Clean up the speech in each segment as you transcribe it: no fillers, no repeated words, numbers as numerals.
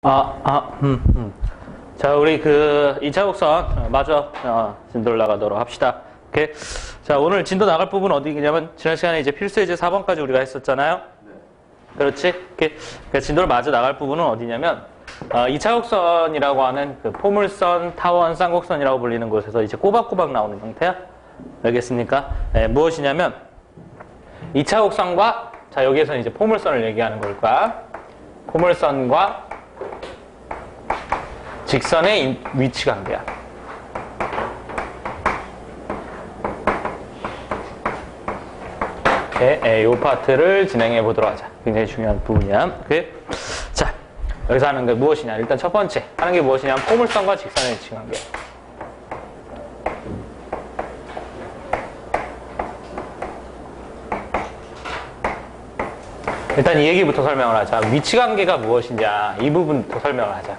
자, 우리 그 2차 곡선 마저 진도를 나가도록 합시다. 오케이. 자, 오늘 진도 나갈 부분 어디냐면 지난 시간에 이제 필수예제 4번까지 우리가 했었잖아요. 그렇지? 오케이. 그러니까 진도를 마저 나갈 부분은 어디냐면 2차 곡선이라고 하는 그 포물선, 타원, 쌍곡선이라고 불리는 곳에서 이제 꼬박꼬박 나오는 형태야. 알겠습니까? 네, 무엇이냐면 2차 곡선과 자, 여기에서는 이제 포물선을 얘기하는 걸 거야. 포물선과 직선의 위치 관계야. 오케이, 이 파트를 진행해 보도록 하자. 굉장히 중요한 부분이야. 오케이? 자, 여기서 하는 게 무엇이냐? 일단 첫 번째 하는 게 무엇이냐면 포물선과 직선의 위치 관계. 일단 이 얘기부터 설명을 하자. 위치 관계가 무엇이냐? 이 부분부터 설명을 하자.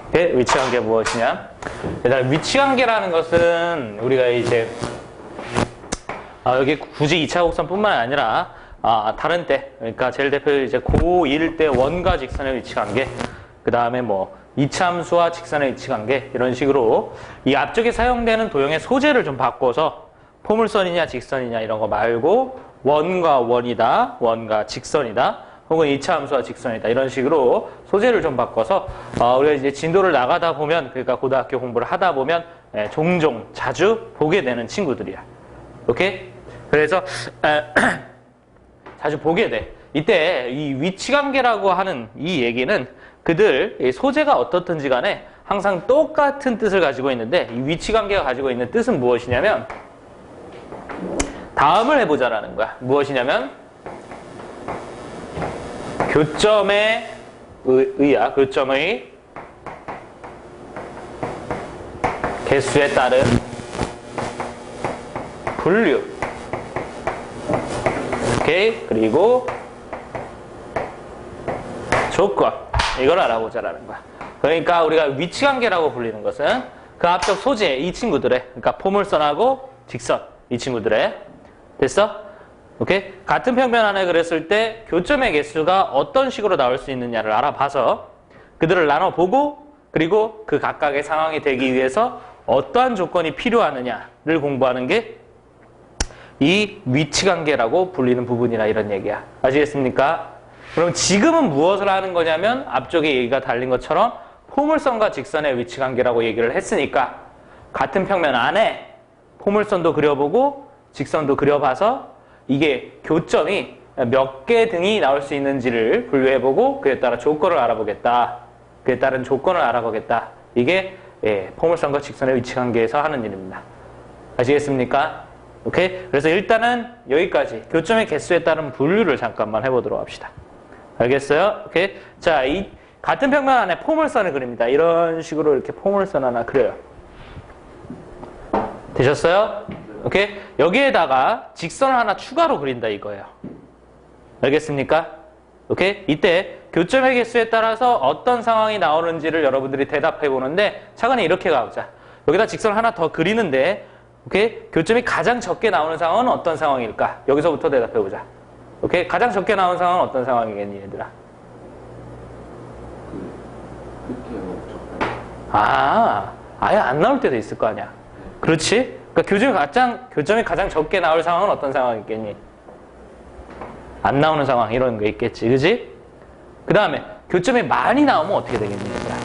오케이? 위치 관계가 무엇이냐? 일단 위치 관계라는 것은 우리가 이제 여기 굳이 2차 곡선뿐만 아니라 다른 때, 그러니까 제일 대표적으로 이제 고1 때 원과 직선의 위치 관계, 그 다음에 뭐 이참수와 직선의 위치 관계 이런 식으로 이 앞쪽에 사용되는 도형의 소재를 좀 바꿔서 포물선이냐 직선이냐 이런 거 말고 원과 원이다, 원과 직선이다, 혹은 이차함수와 직선이다 이런 식으로 소재를 좀 바꿔서 우리가 이제 진도를 나가다 보면, 그러니까 고등학교 공부를 하다 보면 종종 자주 보게 되는 친구들이야. 오케이? 그래서 자주 보게 돼. 이때 이 위치관계라고 하는 이 얘기는 그들 소재가 어떻든지 간에 항상 똑같은 뜻을 가지고 있는데, 이 위치관계가 가지고 있는 뜻은 무엇이냐면 다음을 해보자라는 거야. 무엇이냐면 교점의 의야. 교점의 개수에 따른 분류. 오케이? 그리고 조건. 이걸 알아보자라는 거야. 그러니까 우리가 위치관계라고 불리는 것은 그 앞쪽 소재, 이 친구들의, 그러니까 포물선하고 직선, 이 친구들의. 됐어? 오케이? 같은 평면 안에 그랬을 때 교점의 개수가 어떤 식으로 나올 수 있느냐를 알아봐서 그들을 나눠보고, 그리고 그 각각의 상황이 되기 위해서 어떠한 조건이 필요하느냐를 공부하는 게 이 위치관계라고 불리는 부분이라 이런 얘기야. 아시겠습니까? 그럼 지금은 무엇을 하는 거냐면 앞쪽에 얘기가 달린 것처럼 포물선과 직선의 위치관계라고 얘기를 했으니까 같은 평면 안에 포물선도 그려보고 직선도 그려봐서 이게 교점이 몇 개 등이 나올 수 있는지를 분류해보고 그에 따라 조건을 알아보겠다. 그에 따른 조건을 알아보겠다. 이게 포물선과 직선의 위치관계에서 하는 일입니다. 아시겠습니까? 오케이? 그래서 일단은 여기까지 교점의 개수에 따른 분류를 잠깐만 해보도록 합시다. 알겠어요? 오케이? 자, 이 같은 평면 안에 포물선을 그립니다. 이런 식으로 이렇게 포물선 하나 그려요. 되셨어요? 오케이? 여기에다가 직선을 하나 추가로 그린다 이거예요. 알겠습니까? 오케이? 이때 교점의 개수에 따라서 어떤 상황이 나오는지를 여러분들이 대답해 보는데 차근히 이렇게 가보자. 여기다 직선을 하나 더 그리는데 오케이? 교점이 가장 적게 나오는 상황은 어떤 상황일까? 여기서부터 대답해 보자. 오케이? 가장 적게 나오는 상황은 어떤 상황이겠니, 얘들아? 아예 안 나올 때도 있을 거 아니야. 그렇지? 그러니까 교점이 가장 적게 나올 상황은 어떤 상황이겠니? 안 나오는 상황, 이런 거 있겠지. 그지? 그 다음에 교점이 많이 나오면 어떻게 되겠니, 얘들아?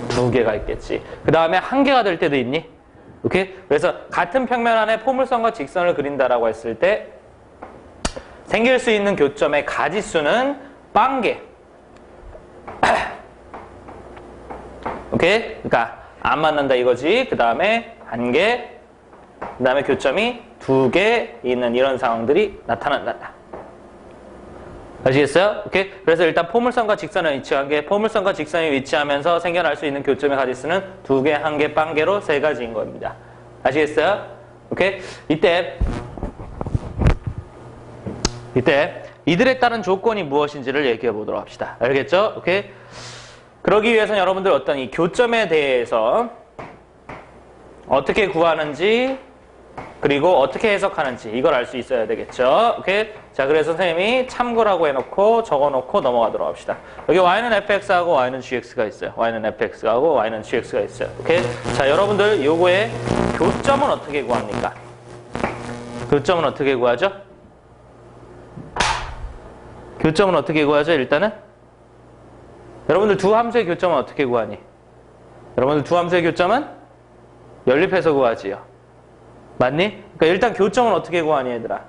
2개가 있겠지. 그 다음에 1개가 될 때도 있니? 오케이? 그래서 같은 평면 안에 포물선과 직선을 그린다라고 했을 때 생길 수 있는 교점의 가지수는 빵개. 오케이? 그러니까 안 만난다 이거지. 그 다음에 1개, 그 다음에 교점이 2개 있는 이런 상황들이 나타난다. 아시겠어요? 오케이? 그래서 일단 포물선과 직선의 위치관계, 포물선과 직선이 위치하면서 생겨날 수 있는 교점의 가지수는 2개, 1개, 빵개로 3가지인 겁니다. 아시겠어요? 오케이? 이때 이들에 따른 조건이 무엇인지를 얘기해 보도록 합시다. 알겠죠? 오케이? 그러기 위해서는 여러분들 어떤 이 교점에 대해서 어떻게 구하는지, 그리고 어떻게 해석하는지 이걸 알 수 있어야 되겠죠? 오케이? 자, 그래서 선생님이 참고라고 해놓고 적어놓고 넘어가도록 합시다. 여기 y는 fx하고 y는 gx가 있어요. y는 fx하고 y는 gx가 있어요. 오케이? 자, 여러분들 요거의 교점은 어떻게 구합니까? 교점은 어떻게 구하죠? 교점은 어떻게 구하죠? 일단은 여러분들 두 함수의 교점은 어떻게 구하니? 여러분들 두 함수의 교점은 연립해서 구하지요. 맞니? 그러니까 일단 교점은 어떻게 구하니 얘들아?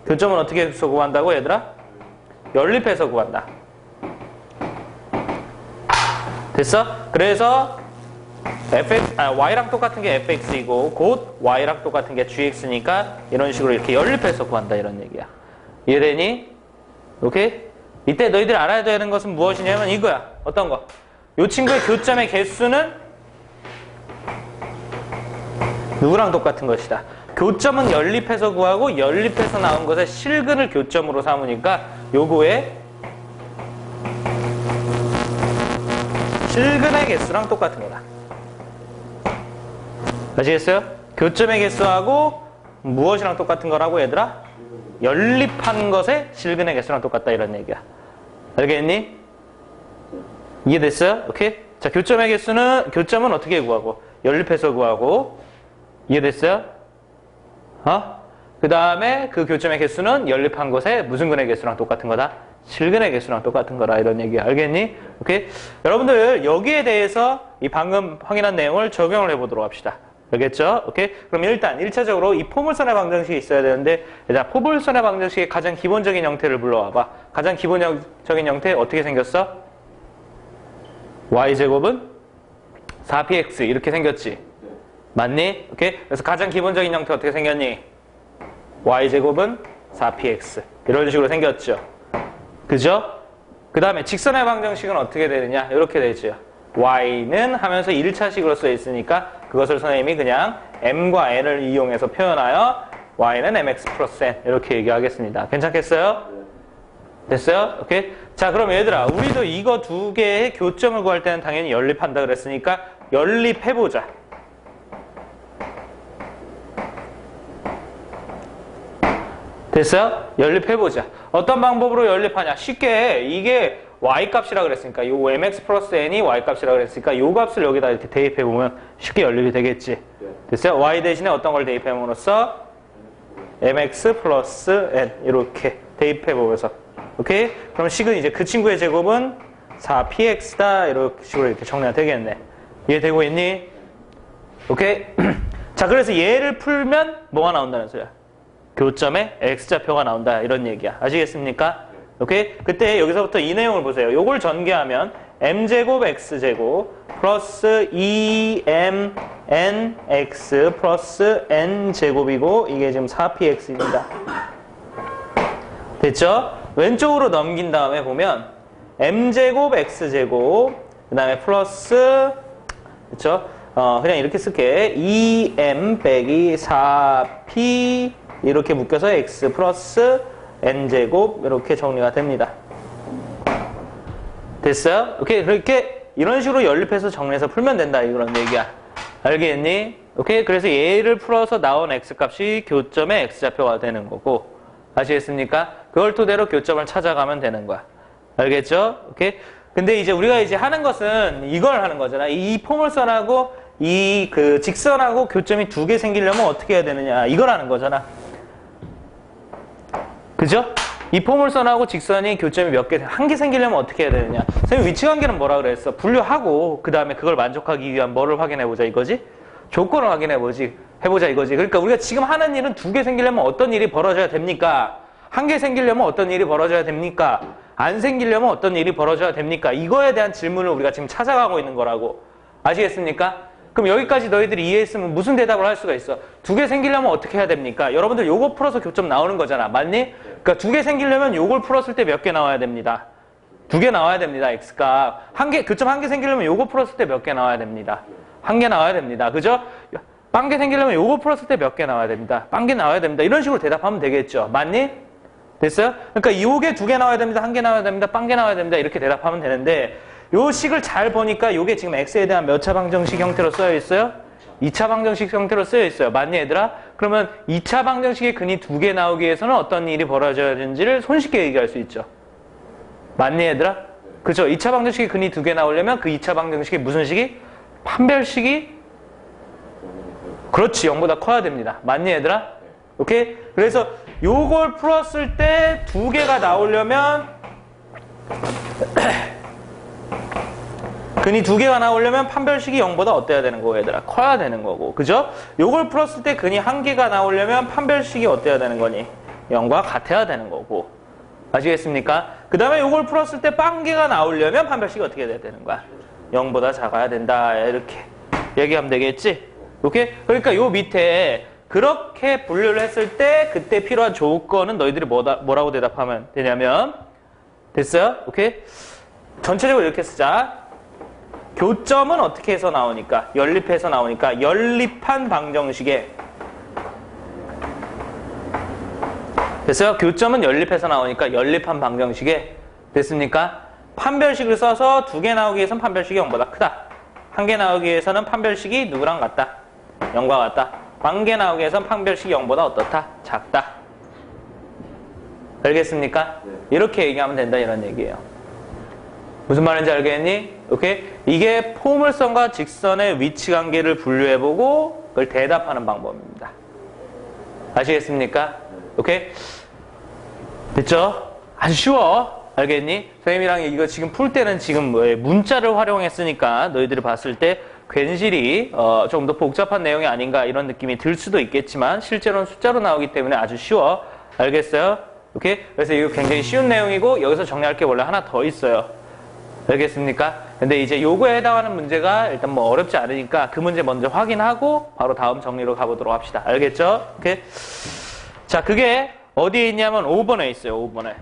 교점은 어떻게 해서 구한다고 얘들아? 연립해서 구한다. 됐어? 그래서 y랑 똑같은 게 fx이고 곧 y랑 똑같은 게 gx니까 이런 식으로 이렇게 연립해서 구한다 이런 얘기야. 이해되니? 오케이? 이때 너희들 알아야 되는 것은 무엇이냐면 이거야. 어떤 거? 이 친구의 교점의 개수는 누구랑 똑같은 것이다. 교점은 연립해서 구하고 연립해서 나온 것의 실근을 교점으로 삼으니까 요거의 실근의 개수랑 똑같은 거다. 아시겠어요? 교점의 개수하고 무엇이랑 똑같은 거라고 얘들아? 연립한 것의 실근의 개수랑 똑같다 이런 얘기야. 알겠니? 이해됐어요? 오케이? 자, 교점은 어떻게 구하고? 연립해서 구하고. 이해됐어요? 그 다음에 그 교점의 개수는 연립한 것의 무슨 근의 개수랑 똑같은 거다? 실근의 개수랑 똑같은 거라 이런 얘기 알겠니? 오케이? 여러분들 여기에 대해서 이 방금 확인한 내용을 적용을 해보도록 합시다. 알겠죠? 오케이? 그럼 일단 1차적으로 이 포물선의 방정식이 있어야 되는데 일단 포물선의 방정식의 가장 기본적인 형태를 불러와봐. 가장 기본적인 형태 어떻게 생겼어? y제곱은 4px 이렇게 생겼지? 맞니? 오케이? 그래서 가장 기본적인 형태 어떻게 생겼니? y제곱은 4px 이런 식으로 생겼죠. 그죠? 그 다음에 직선의 방정식은 어떻게 되느냐? 이렇게 되죠. y는 하면서 1차식으로 써 있으니까 그것을 선생님이 그냥 m과 n을 이용해서 표현하여 y는 mx 플러스 n 이렇게 얘기하겠습니다. 괜찮겠어요? 됐어요? 오케이? 자, 그럼 얘들아 우리도 이거 두 개의 교점을 구할 때는 당연히 연립한다 그랬으니까 연립해보자. 됐어요? 연립해보자. 어떤 방법으로 연립하냐? 쉽게 이게 y값이라 그랬으니까 요 mx 플러스 n이 y값이라 그랬으니까 요 값을 여기다 이렇게 대입해보면 쉽게 연립이 되겠지. 됐어요? y 대신에 어떤 걸 대입해보면서 mx 플러스 n 이렇게 대입해보면서 오케이? 그럼 식은 이제 그 친구의 제곱은 4px다 이런 식으로 이렇게 정리가 되겠네. 이해되고 있니? 오케이? 자, 그래서 얘를 풀면 뭐가 나온다는 소리야? 교점에 x좌표가 나온다 이런 얘기야. 아시겠습니까? 오케이? 그때 여기서부터 이 내용을 보세요. 요걸 전개하면 m제곱 x제곱 플러스 2mnx 플러스 n제곱이고 이게 지금 4px입니다. 됐죠? 왼쪽으로 넘긴 다음에 보면 m제곱 x제곱 그 다음에 플러스 그쵸? 그냥 이렇게 쓸게. 2m 빼기 4p 이렇게 묶여서 x 플러스 n제곱 이렇게 정리가 됩니다. 됐어요? 오케이. 그렇게 이런 식으로 연립해서 정리해서 풀면 된다 이런 얘기야. 알겠니? 오케이. 그래서 얘를 풀어서 나온 x값이 교점의 x좌표가 되는 거고 아시겠습니까? 그걸 토대로 교점을 찾아가면 되는 거야. 알겠죠? 오케이. 근데 이제 우리가 이제 하는 것은 이걸 하는 거잖아. 이 포물선하고 이 그 직선하고 교점이 두 개 생기려면 어떻게 해야 되느냐 이걸 하는 거잖아. 그죠? 이 포물선하고 직선이 교점이 몇 개, 한 개 생기려면 어떻게 해야 되느냐. 선생님 위치관계는 뭐라 그랬어? 분류하고 그 다음에 그걸 만족하기 위한 뭐를 확인해보자 이거지? 조건을 해보자 이거지. 그러니까 우리가 지금 하는 일은 두 개 생기려면 어떤 일이 벌어져야 됩니까? 한 개 생기려면 어떤 일이 벌어져야 됩니까? 안 생기려면 어떤 일이 벌어져야 됩니까? 이거에 대한 질문을 우리가 지금 찾아가고 있는 거라고. 아시겠습니까? 그럼 여기까지 너희들이 이해했으면 무슨 대답을 할 수가 있어? 두 개 생기려면 어떻게 해야 됩니까? 여러분들 요거 풀어서 교점 나오는 거잖아. 맞니? 그러니까 두 개 생기려면 요걸 풀었을 때 몇 개 나와야 됩니다. 두 개 나와야 됩니다. x값. 교점 한 개 생기려면 요거 풀었을 때 몇 개 나와야 됩니다. 한 개 나와야 됩니다. 그죠? 빵개 생기려면 요거 풀었을 때 몇 개 나와야 됩니다. 빵개 나와야 됩니다. 이런 식으로 대답하면 되겠죠. 맞니? 됐어요? 그러니까 요게 두 개 나와야 됩니다. 한 개 나와야 됩니다. 빵개 나와야 됩니다. 이렇게 대답하면 되는데 요 식을 잘 보니까 요게 지금 x에 대한 몇 차 방정식 형태로 쓰여 있어요? 2차 방정식 형태로 쓰여 있어요. 맞니 얘들아? 그러면 2차 방정식의 근이 2개 나오기 위해서는 어떤 일이 벌어져야 되는지를 손쉽게 얘기할 수 있죠. 맞니 얘들아? 그죠? 2차 방정식의 근이 2개 나오려면 그 2차 방정식이 무슨 식이? 판별식이? 그렇지, 0보다 커야 됩니다. 맞니 얘들아? 오케이? 그래서 요걸 풀었을 때 2개가 나오려면 근이 2개가 나오려면 판별식이 0보다 어때야 되는 거고 얘들아? 커야 되는 거고. 그죠? 요걸 풀었을 때 근이 1개가 나오려면 판별식이 어때야 되는 거니? 0과 같아야 되는 거고. 아시겠습니까? 그 다음에 요걸 풀었을 때 빵개가 나오려면 판별식이 어떻게 돼야 되는 거야? 0보다 작아야 된다. 이렇게 얘기하면 되겠지? 오케이? 그러니까 요 밑에 그렇게 분류를 했을 때 그때 필요한 조건은 너희들이 뭐라고 대답하면 되냐면 됐어요? 오케이? 전체적으로 이렇게 쓰자. 교점은 어떻게 해서 나오니까? 연립해서 나오니까 연립한 방정식에 됐어요? 교점은 연립해서 나오니까 연립한 방정식에 됐습니까? 판별식을 써서 2개 나오기 위해서는 판별식이 0보다 크다. 1개 나오기 위해서는 판별식이 누구랑 같다? 0과 같다. 1개 나오기 위해서는 판별식이 0보다 어떻다? 작다. 알겠습니까? 네. 이렇게 얘기하면 된다 이런 얘기예요. 무슨 말인지 알겠니? 오케이? 이게 포물선과 직선의 위치 관계를 분류해보고 그걸 대답하는 방법입니다. 아시겠습니까? 오케이? 됐죠? 아주 쉬워. 알겠니? 선생님이랑 이거 지금 풀 때는 지금 문자를 활용했으니까 너희들이 봤을 때 괜시리 좀 더 복잡한 내용이 아닌가 이런 느낌이 들 수도 있겠지만 실제로는 숫자로 나오기 때문에 아주 쉬워. 알겠어요? 오케이? 그래서 이거 굉장히 쉬운 내용이고 여기서 정리할 게 원래 하나 더 있어요. 알겠습니까? 근데 이제 요거에 해당하는 문제가 일단 뭐 어렵지 않으니까 그 문제 먼저 확인하고 바로 다음 정리로 가보도록 합시다. 알겠죠? 오케이? 자, 그게 어디에 있냐면 5번에 있어요. 5번에.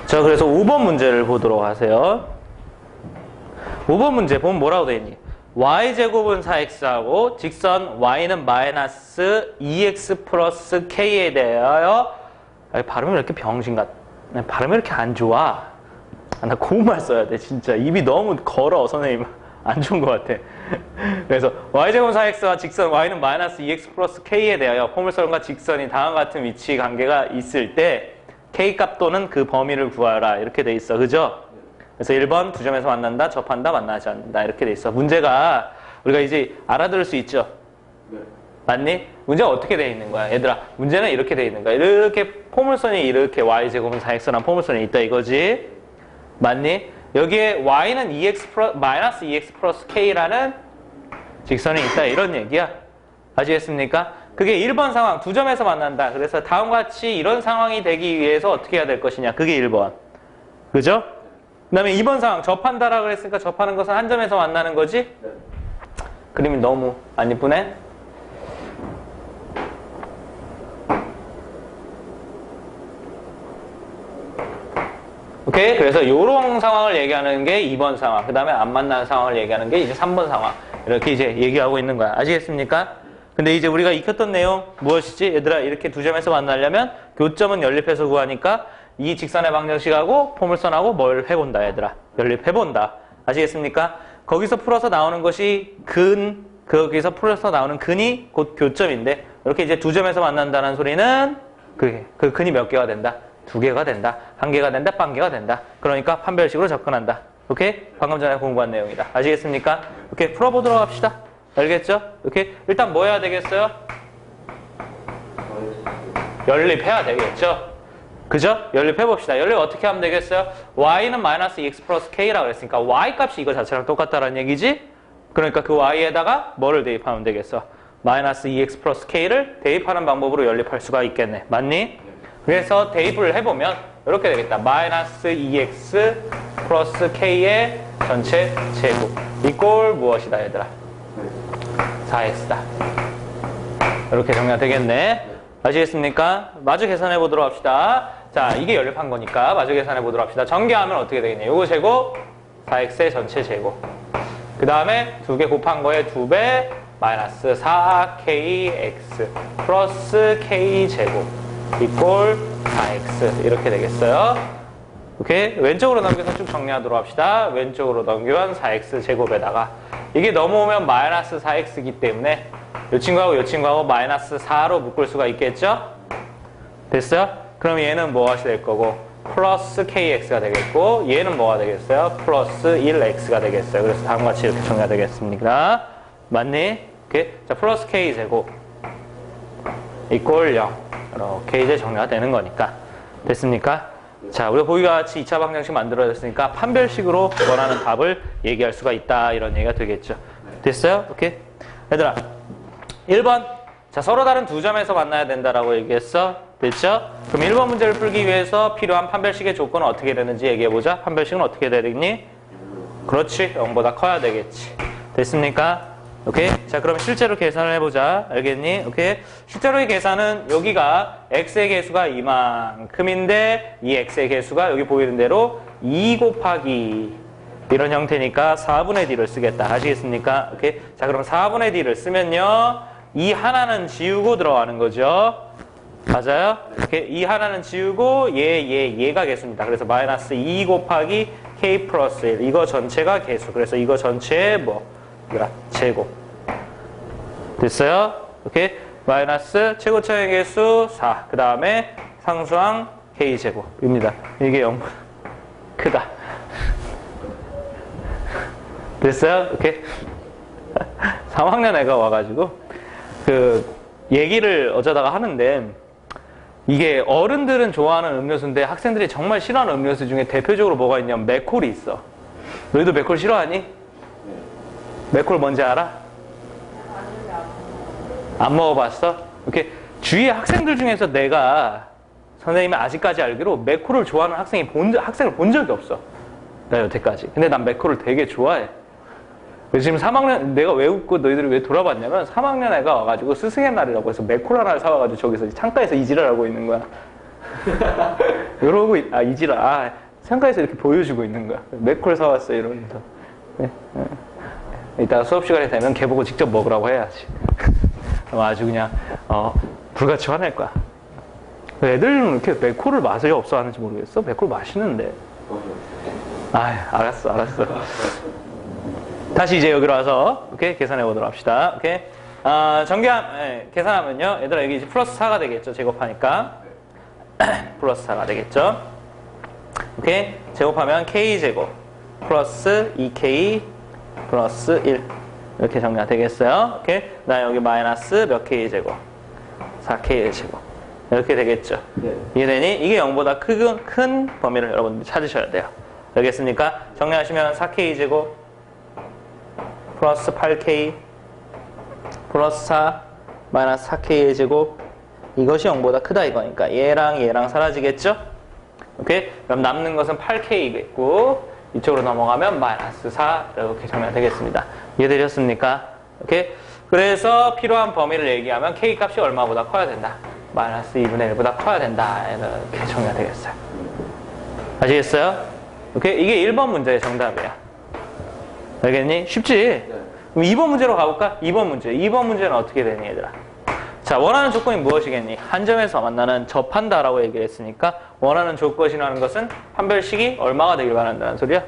자, 그래서 5번 문제를 보도록 하세요. 5번 문제 보면 뭐라고 되어 있니? y제곱은 4x하고 직선 y는 마이너스 2x 플러스 k에 대하여 발음이 왜 이렇게 병신 같 발음이 이렇게 안 좋아? 나 고운말 써야 돼 진짜. 입이 너무 걸어 선생님. 안 좋은 것 같아. 그래서 y제곱 4x와 직선 y는 마이너스 2x 플러스 k에 대하여 포물선과 직선이 다음과 같은 위치 관계가 있을 때 K값 또는 그 범위를 구하라 이렇게 돼 있어. 그죠? 그래서 1번 두 점에서 만난다, 접한다, 만나지 않는다 이렇게 돼 있어. 문제가 우리가 이제 알아들을 수 있죠? 네. 맞니? 문제가 어떻게 돼 있는 거야? 얘들아 문제는 이렇게 돼 있는 거야. 이렇게 포물선이 이렇게 y제곱은 4x라는 포물선이 있다 이거지? 맞니? 여기에 y는 마이너스 2x 플러스 k라는 직선이 있다 이런 얘기야. 아시겠습니까? 그게 1번 상황, 두 점에서 만난다. 그래서 다음과 같이 이런 상황이 되기 위해서 어떻게 해야 될 것이냐. 그게 1번. 그죠? 그 다음에 2번 상황, 접한다라고 그랬으니까 접하는 것은 한 점에서 만나는 거지? 네. 그림이 너무 안 이쁘네? 오케이? 그래서 이런 상황을 얘기하는 게 2번 상황. 그 다음에 안 만나는 상황을 얘기하는 게 이제 3번 상황. 이렇게 이제 얘기하고 있는 거야. 아시겠습니까? 근데 이제 우리가 익혔던 내용 무엇이지? 얘들아 이렇게 두 점에서 만나려면 교점은 연립해서 구하니까 이 직선의 방정식하고 포물선하고 뭘 해본다 얘들아. 연립해본다. 아시겠습니까? 거기서 풀어서 나오는 것이 거기서 풀어서 나오는 근이 곧 교점인데 이렇게 이제 두 점에서 만난다는 소리는 그 근이 몇 개가 된다? 2개가 된다. 1개가 된다. 0개가 된다. 그러니까 판별식으로 접근한다. 오케이? 방금 전에 공부한 내용이다. 아시겠습니까? 오케이 풀어보도록 합시다. 알겠죠? 오케이? 일단 뭐 해야 되겠어요? 연립해야 되겠죠? 그죠? 연립해봅시다. 연립 어떻게 하면 되겠어요? y는 마이너스 2x 플러스 k라고 그랬으니까 y 값이 이거 자체랑 똑같다는 얘기지? 그러니까 그 y에다가 뭐를 대입하면 되겠어? 마이너스 2x 플러스 k를 대입하는 방법으로 연립할 수가 있겠네. 맞니? 그래서 대입을 해보면 이렇게 되겠다. 마이너스 2x 플러스 k의 전체 제곱 이꼴 무엇이다 얘들아? 4x다. 이렇게 정리가 되겠네. 아시겠습니까? 마저 계산해 보도록 합시다. 자, 이게 연립한 거니까 마저 계산해 보도록 합시다. 전개하면 어떻게 되겠냐. 요거 제곱, 4x의 전체 제곱. 그 다음에 2개 곱한 거에 2배, 마이너스 4kx 플러스 k제곱 이꼴 4x 이렇게 되겠어요. 오케이? 왼쪽으로 넘겨서 쭉 정리하도록 합시다. 왼쪽으로 넘기면 4x 제곱에다가 이게 넘어오면 마이너스 4x이기 때문에 이 친구하고 마이너스 4로 묶을 수가 있겠죠? 됐어요? 그럼 얘는 뭐가 될 거고 플러스 kx가 되겠고 얘는 뭐가 되겠어요? 플러스 1x가 되겠어요. 그래서 다음과 같이 이렇게 정리가 되겠습니다. 맞니? 오케이? 자, 플러스 k제곱 이꼴 0 이렇게 이제 정리가 되는 거니까 됐습니까? 자, 우리가 보기와 같이 2차 방정식 만들어졌으니까 판별식으로 원하는 답을 얘기할 수가 있다 이런 얘기가 되겠죠. 됐어요? 오케이? 얘들아 1번 자, 서로 다른 두 점에서 만나야 된다라고 얘기했어. 됐죠? 그럼 1번 문제를 풀기 위해서 필요한 판별식의 조건은 어떻게 되는지 얘기해보자. 판별식은 어떻게 되겠니? 그렇지, 0보다 커야 되겠지. 됐습니까? 오케이? 자, 그럼 실제로 계산을 해보자. 알겠니? 오케이? 실제로의 계산은 여기가 x의 개수가 이만큼인데 이 x의 개수가 여기 보이는 대로 2 곱하기 이런 형태니까 4분의 d를 쓰겠다. 아시겠습니까? 오케이? 자, 그럼 4분의 d를 쓰면요. 이 하나는 지우고 들어가는 거죠. 맞아요? 이렇게 이 하나는 지우고 얘가 개수입니다. 그래서 마이너스 2 곱하기 k 플러스 1 이거 전체가 개수. 그래서 이거 전체의 제곱. 됐어요? 오케이? 마이너스 최고차의 개수 4. 그 다음에 상수항 k 제곱입니다. 이게 0보다 크다. 됐어요? 오케이? 3학년 애가 와가지고 그 얘기를 어쩌다가 하는데 이게 어른들은 좋아하는 음료수인데 학생들이 정말 싫어하는 음료수 중에 대표적으로 뭐가 있냐면 맥콜이 있어. 너희도 맥콜 싫어하니? 맥콜 뭔지 알아? 안 먹어봤어? 이렇게 주위의 학생들 중에서 내가 선생님이 아직까지 알기로 맥콜을 좋아하는 학생을 본 적이 없어. 나 여태까지. 근데 난 맥콜을 되게 좋아해. 지금 3학년, 내가 왜 웃고 너희들이 왜 돌아봤냐면 3학년 애가 와가지고 스승의 날이라고 해서 맥콜 하나를 사와가지고 저기서 창가에서 이지랄하고 있는 거야. 이러고, 이지랄. 창가에서 이렇게 보여주고 있는 거야. 맥콜 사왔어, 이러면서. 네. 이따가 수업 시간이 되면 걔 보고 직접 먹으라고 해야지. 아주 그냥, 불같이 화낼 거야. 애들은 이렇게 맥콜을 맛이 없어 하는지 모르겠어? 맥콜 맛있는데. 알았어. 다시 이제 여기로 와서, 오케이? 계산해 보도록 합시다. 오케이? 계산하면요. 얘들아, 여기 이제 플러스 4가 되겠죠. 제곱하니까. 플러스 4가 되겠죠. 오케이? 제곱하면 k제곱 플러스 2k 플러스 1. 이렇게 정리가 되겠어요. 오케이? 나 여기 마이너스 몇 k제곱? 4k 제곱. 이렇게 되겠죠. 네. 이해되니? 이게 0보다 큰 범위를 여러분들이 찾으셔야 돼요. 알겠습니까? 정리하시면 4k 제곱 플러스 8k 플러스 4 마이너스 4k의 제곱 이것이 0보다 크다 이거니까 얘랑 사라지겠죠? 오케이? 그럼 남는 것은 8k겠고 이쪽으로 넘어가면 마이너스 4 이렇게 정리가 되겠습니다. 이해되셨습니까? 오케이? 그래서 필요한 범위를 얘기하면 k 값이 얼마보다 커야 된다? 마이너스 2분의 1보다 커야 된다. 이렇게 정리가 되겠어요. 아시겠어요? 오케이? 이게 1번 문제의 정답이야. 알겠니? 쉽지? 그럼 2번 문제로 가볼까? 2번 문제는 어떻게 되니, 얘들아? 자, 원하는 조건이 무엇이겠니? 한 점에서 만나는 접한다라고 얘기를 했으니까 원하는 조건이라는 것은 판별식이 얼마가 되길 바란다는 소리야?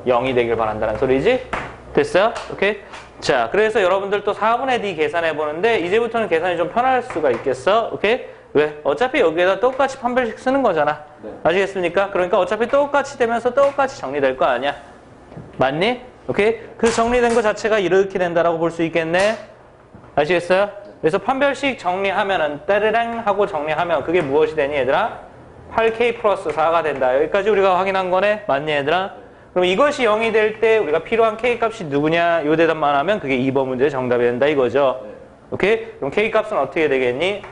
0이 되길 바란다는 소리지? 됐어요? 오케이? 자, 그래서 여러분들 또 4분의 d 계산해 보는데 이제부터는 계산이 좀 편할 수가 있겠어? 오케이? 왜? 어차피 여기에다 똑같이 판별식 쓰는 거잖아. 아시겠습니까? 그러니까 어차피 똑같이 되면서 똑같이 정리될 거 아니야? 맞니? 오케이? 그 정리된 것 자체가 이렇게 된다라고 볼 수 있겠네? 아시겠어요? 그래서 판별식 정리하면은 따르릉 하고 정리하면 그게 무엇이 되니 얘들아? 8k 플러스 4가 된다. 여기까지 우리가 확인한 거네? 맞니 얘들아? 그럼 이것이 0이 될 때 우리가 필요한 k 값이 누구냐? 요 대답만 하면 그게 2번 문제의 정답이 된다 이거죠. 오케이? 그럼 k 값은 어떻게 되겠니?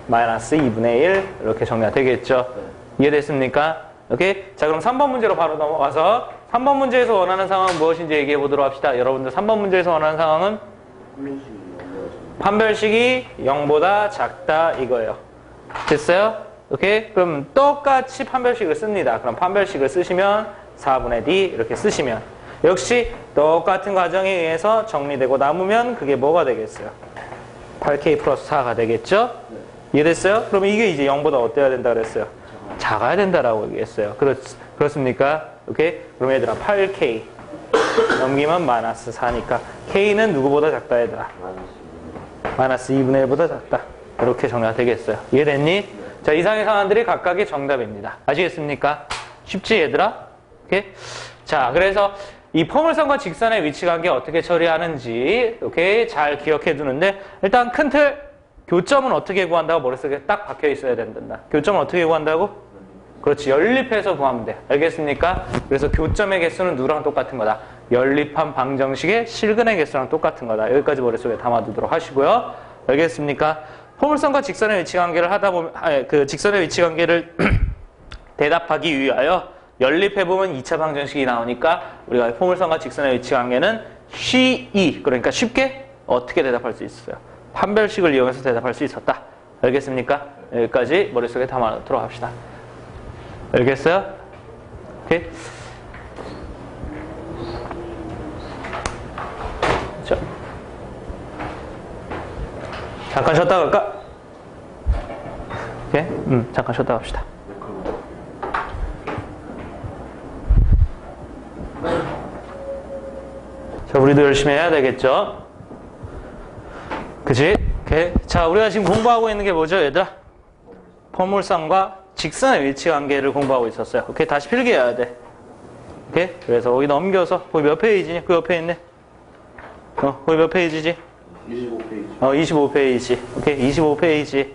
마이너스 2분의 1 이렇게 정리가 되겠죠. 이해됐습니까? 오케이? 자, 그럼 3번 문제로 바로 넘어가서 3번 문제에서 원하는 상황은 무엇인지 얘기해 보도록 합시다. 여러분들 3번 문제에서 원하는 상황은 판별식이 0보다 작다 이거예요. 됐어요? 오케이? 그럼 똑같이 판별식을 씁니다. 그럼 판별식을 쓰시면 4분의 D 이렇게 쓰시면 역시 똑같은 과정에 의해서 정리되고 남으면 그게 뭐가 되겠어요? 8K 플러스 4가 되겠죠? 이해됐어요? 그러면 이게 이제 0보다 어때야 된다 그랬어요? 작아야 된다라고 얘기했어요. 그렇습니까? 오케이? 그럼 얘들아 8K 넘기면 마이너스 4니까 K는 누구보다 작다 얘들아? 마이너스 2분의 1보다 작다. 이렇게 정리가 되겠어요. 이해됐니? 자, 이상의 상황들이 각각의 정답입니다. 아시겠습니까? 쉽지 얘들아? 오케이? 자, 그래서 이 포물선과 직선의 위치관계 어떻게 처리하는지 오케이? 잘 기억해 두는데 일단 큰 틀 교점은 어떻게 구한다고 머릿속에 딱 박혀 있어야 된다. 교점은 어떻게 구한다고? 그렇지. 연립해서 구하면 돼. 알겠습니까? 그래서 교점의 개수는 누구랑 똑같은 거다. 연립한 방정식의 실근의 개수랑 똑같은 거다. 여기까지 머릿속에 담아두도록 하시고요. 알겠습니까? 포물선과 직선의 위치관계를 하다 보면 그 직선의 위치관계를 대답하기 위하여 연립해보면 2차 방정식이 나오니까 우리가 포물선과 직선의 위치관계는 쉬이 그러니까 쉽게 어떻게 대답할 수 있어요? 판별식을 이용해서 대답할 수 있었다. 알겠습니까? 여기까지 머릿속에 담아놓도록 합시다. 알겠어요? 오케이? 자, 잠깐 쉬었다 갈까? 오케이? 잠깐 쉬었다 갑시다. 자, 우리도 열심히 해야 되겠죠? 그치? 오케이. 자, 우리가 지금 공부하고 있는 게 뭐죠, 얘들아? 포물선과 직선의 위치 관계를 공부하고 있었어요. 오케이, 다시 필기해야 돼. 오케이, 그래서 거기 넘겨서 거기 몇 페이지니? 그 옆에 있네. 거기 몇 페이지지? 25페이지. 25페이지. 오케이, 25페이지에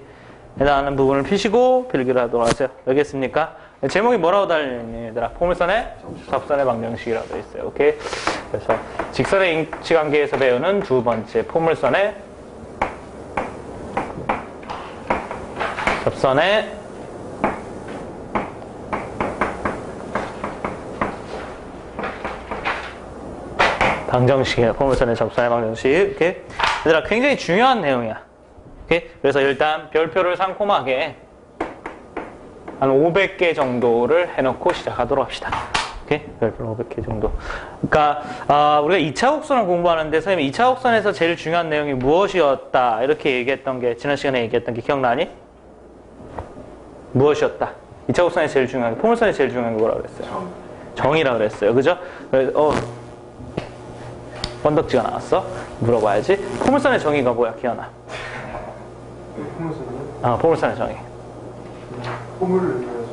해당하는 부분을 피시고 필기를 하도록 하세요. 알겠습니까? 제목이 뭐라고 달려있니, 얘들아? 포물선의 접선의 방정식이라고 되어 있어요. 오케이, 그래서 직선의 위치 관계에서 배우는 두 번째 포물선의 접선의 방정식이에요. 포물선의 접선의 방정식. 오케이? 얘들아, 굉장히 중요한 내용이야. 오케이? 그래서 일단 별표를 상콤하게 한 500개 정도를 해놓고 시작하도록 합시다. 오케이? 별표를 500개 정도. 그러니까 우리가 2차 곡선을 공부하는데 선생님이 2차 곡선에서 제일 중요한 내용이 무엇이었다 이렇게 얘기했던 게 지난 시간에 얘기했던 게 기억나니? 무엇이었다? 2차 곡선에 제일 중요한 게 포물선에 제일 중요한 게 뭐라고 그랬어요? 정이라고 그랬어요. 그죠? 그래서 번덕지가 나왔어? 물어봐야지. 포물선의 정의가 뭐야, 기현아? 포물선이요? 포물선의 정의. 포물을 의미하죠.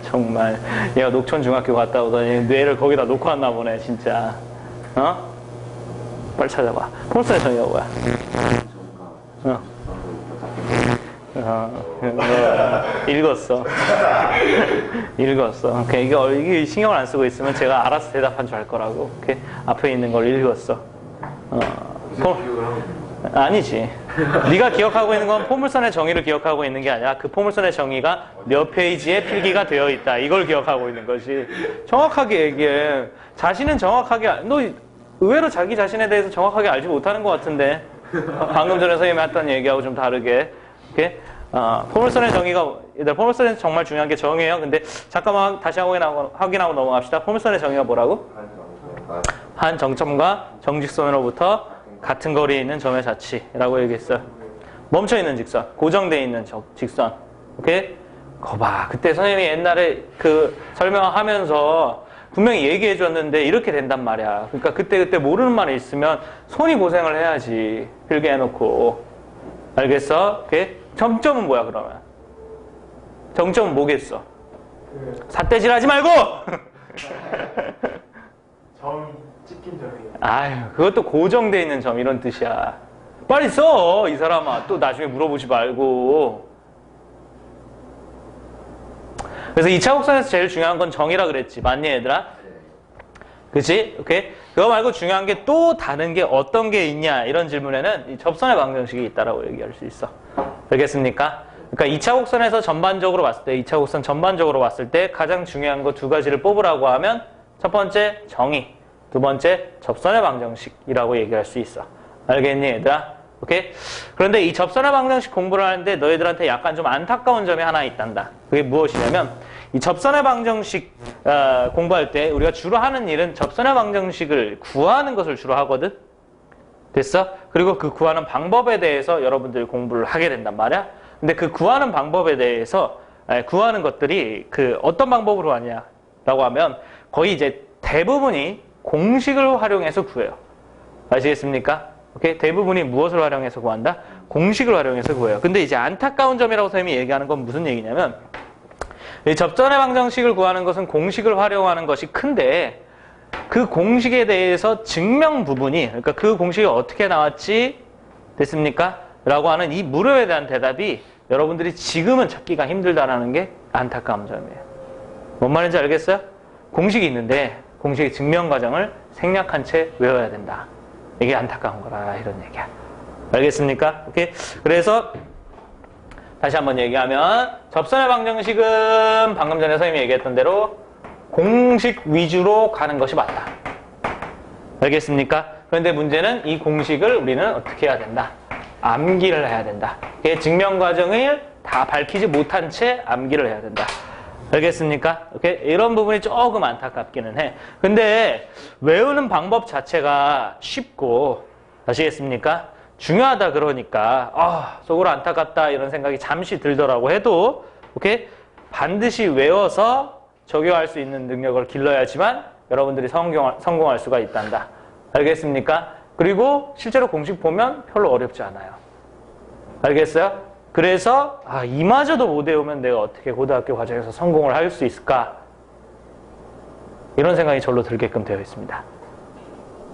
정말 얘가 녹천중학교 갔다 오더니 뇌를 거기다 놓고 왔나 보네, 진짜. 빨리 찾아봐. 포물선의 정의가 뭐야? 읽었어. 읽었어. 오케이. 이게 신경을 안 쓰고 있으면 제가 알아서 대답한 줄 알 거라고. 오케이. 앞에 있는 걸 읽었어. 아니지. 네가 기억하고 있는 건 포물선의 정의를 기억하고 있는 게 아니라 그 포물선의 정의가 몇 페이지에 필기가 되어 있다. 이걸 기억하고 있는 거지. 정확하게 얘기해. 자신은 정확하게, 너 의외로 자기 자신에 대해서 정확하게 알지 못하는 것 같은데. 방금 전에 선생님이 했던 얘기하고 좀 다르게. 오케이? 포물선의 정의가, 포물선에서 정말 중요한 게 정의예요. 근데 잠깐만 다시 확인하고 넘어갑시다. 포물선의 정의가 뭐라고? 한 정점과 정직선으로부터 같은 거리에 있는 점의 자치라고 얘기했어요. 멈춰있는 직선, 고정되어 있는 직선. 오케이? 거봐. 그때 선생님이 옛날에 그 설명하면서 분명히 얘기해 줬는데 이렇게 된단 말이야. 그러니까 그때 모르는 말이 있으면 손이 고생을 해야지. 필기해놓고. 알겠어? 오케이? 정점은 뭐야, 그러면? 정점은 뭐겠어? 삿대질 하지 말고! 점 찍힌 점이에요. 아유, 그것도 고정되어 있는 점, 이런 뜻이야. 빨리 써, 이 사람아. 또 나중에 물어보지 말고. 그래서 2차 곡선에서 제일 중요한 건 정이라 그랬지. 맞니, 얘들아? 그치? 오케이? 그거 말고 중요한 게 또 다른 게 어떤 게 있냐, 이런 질문에는 이 접선의 방정식이 있다라고 얘기할 수 있어. 알겠습니까? 그러니까 2차 곡선에서 전반적으로 봤을 때, 2차 곡선 전반적으로 봤을 때 가장 중요한 거 두 가지를 뽑으라고 하면 첫 번째, 정의. 두 번째, 접선의 방정식이라고 얘기할 수 있어. 알겠니, 얘들아? 오케이? 그런데 이 접선의 방정식 공부를 하는데 너희들한테 약간 좀 안타까운 점이 하나 있단다. 그게 무엇이냐면 이 접선의 방정식 공부할 때 우리가 주로 하는 일은 접선의 방정식을 구하는 것을 주로 하거든. 됐어? 그리고 그 구하는 방법에 대해서 여러분들이 공부를 하게 된단 말이야. 근데 그 구하는 방법에 대해서 구하는 것들이 그 어떤 방법으로 하냐라고 하면 거의 이제 대부분이 공식을 활용해서 구해요. 아시겠습니까? 오케이? 대부분이 무엇을 활용해서 구한다? 공식을 활용해서 구해요. 근데 이제 안타까운 점이라고 선생님이 얘기하는 건 무슨 얘기냐면 이 접선의 방정식을 구하는 것은 공식을 활용하는 것이 큰데 그 공식에 대해서 증명 부분이, 그러니까 그 공식이 어떻게 나왔지? 됐습니까? 라고 하는 이 물음에 대한 대답이 여러분들이 지금은 찾기가 힘들다라는 게 안타까운 점이에요. 뭔 말인지 알겠어요? 공식이 있는데 공식의 증명 과정을 생략한 채 외워야 된다. 이게 안타까운 거라 이런 얘기야. 알겠습니까? 오케이? 그래서 다시 한번 얘기하면 접선의 방정식은 방금 전에 선생님이 얘기했던 대로 공식 위주로 가는 것이 맞다. 알겠습니까? 그런데 문제는 이 공식을 우리는 어떻게 해야 된다? 암기를 해야 된다. 증명 과정을 다 밝히지 못한 채 암기를 해야 된다. 알겠습니까? 오케이? 이런 부분이 조금 안타깝기는 해. 근데 외우는 방법 자체가 쉽고, 아시겠습니까? 중요하다 그러니까 속으로 안타깝다 이런 생각이 잠시 들더라고 해도 오케이? 반드시 외워서 적용할 수 있는 능력을 길러야지만 여러분들이 성공할 수가 있단다. 알겠습니까? 그리고 실제로 공식 보면 별로 어렵지 않아요. 알겠어요? 그래서 이마저도 못 외우면 내가 어떻게 고등학교 과정에서 성공을 할 수 있을까? 이런 생각이 절로 들게끔 되어 있습니다.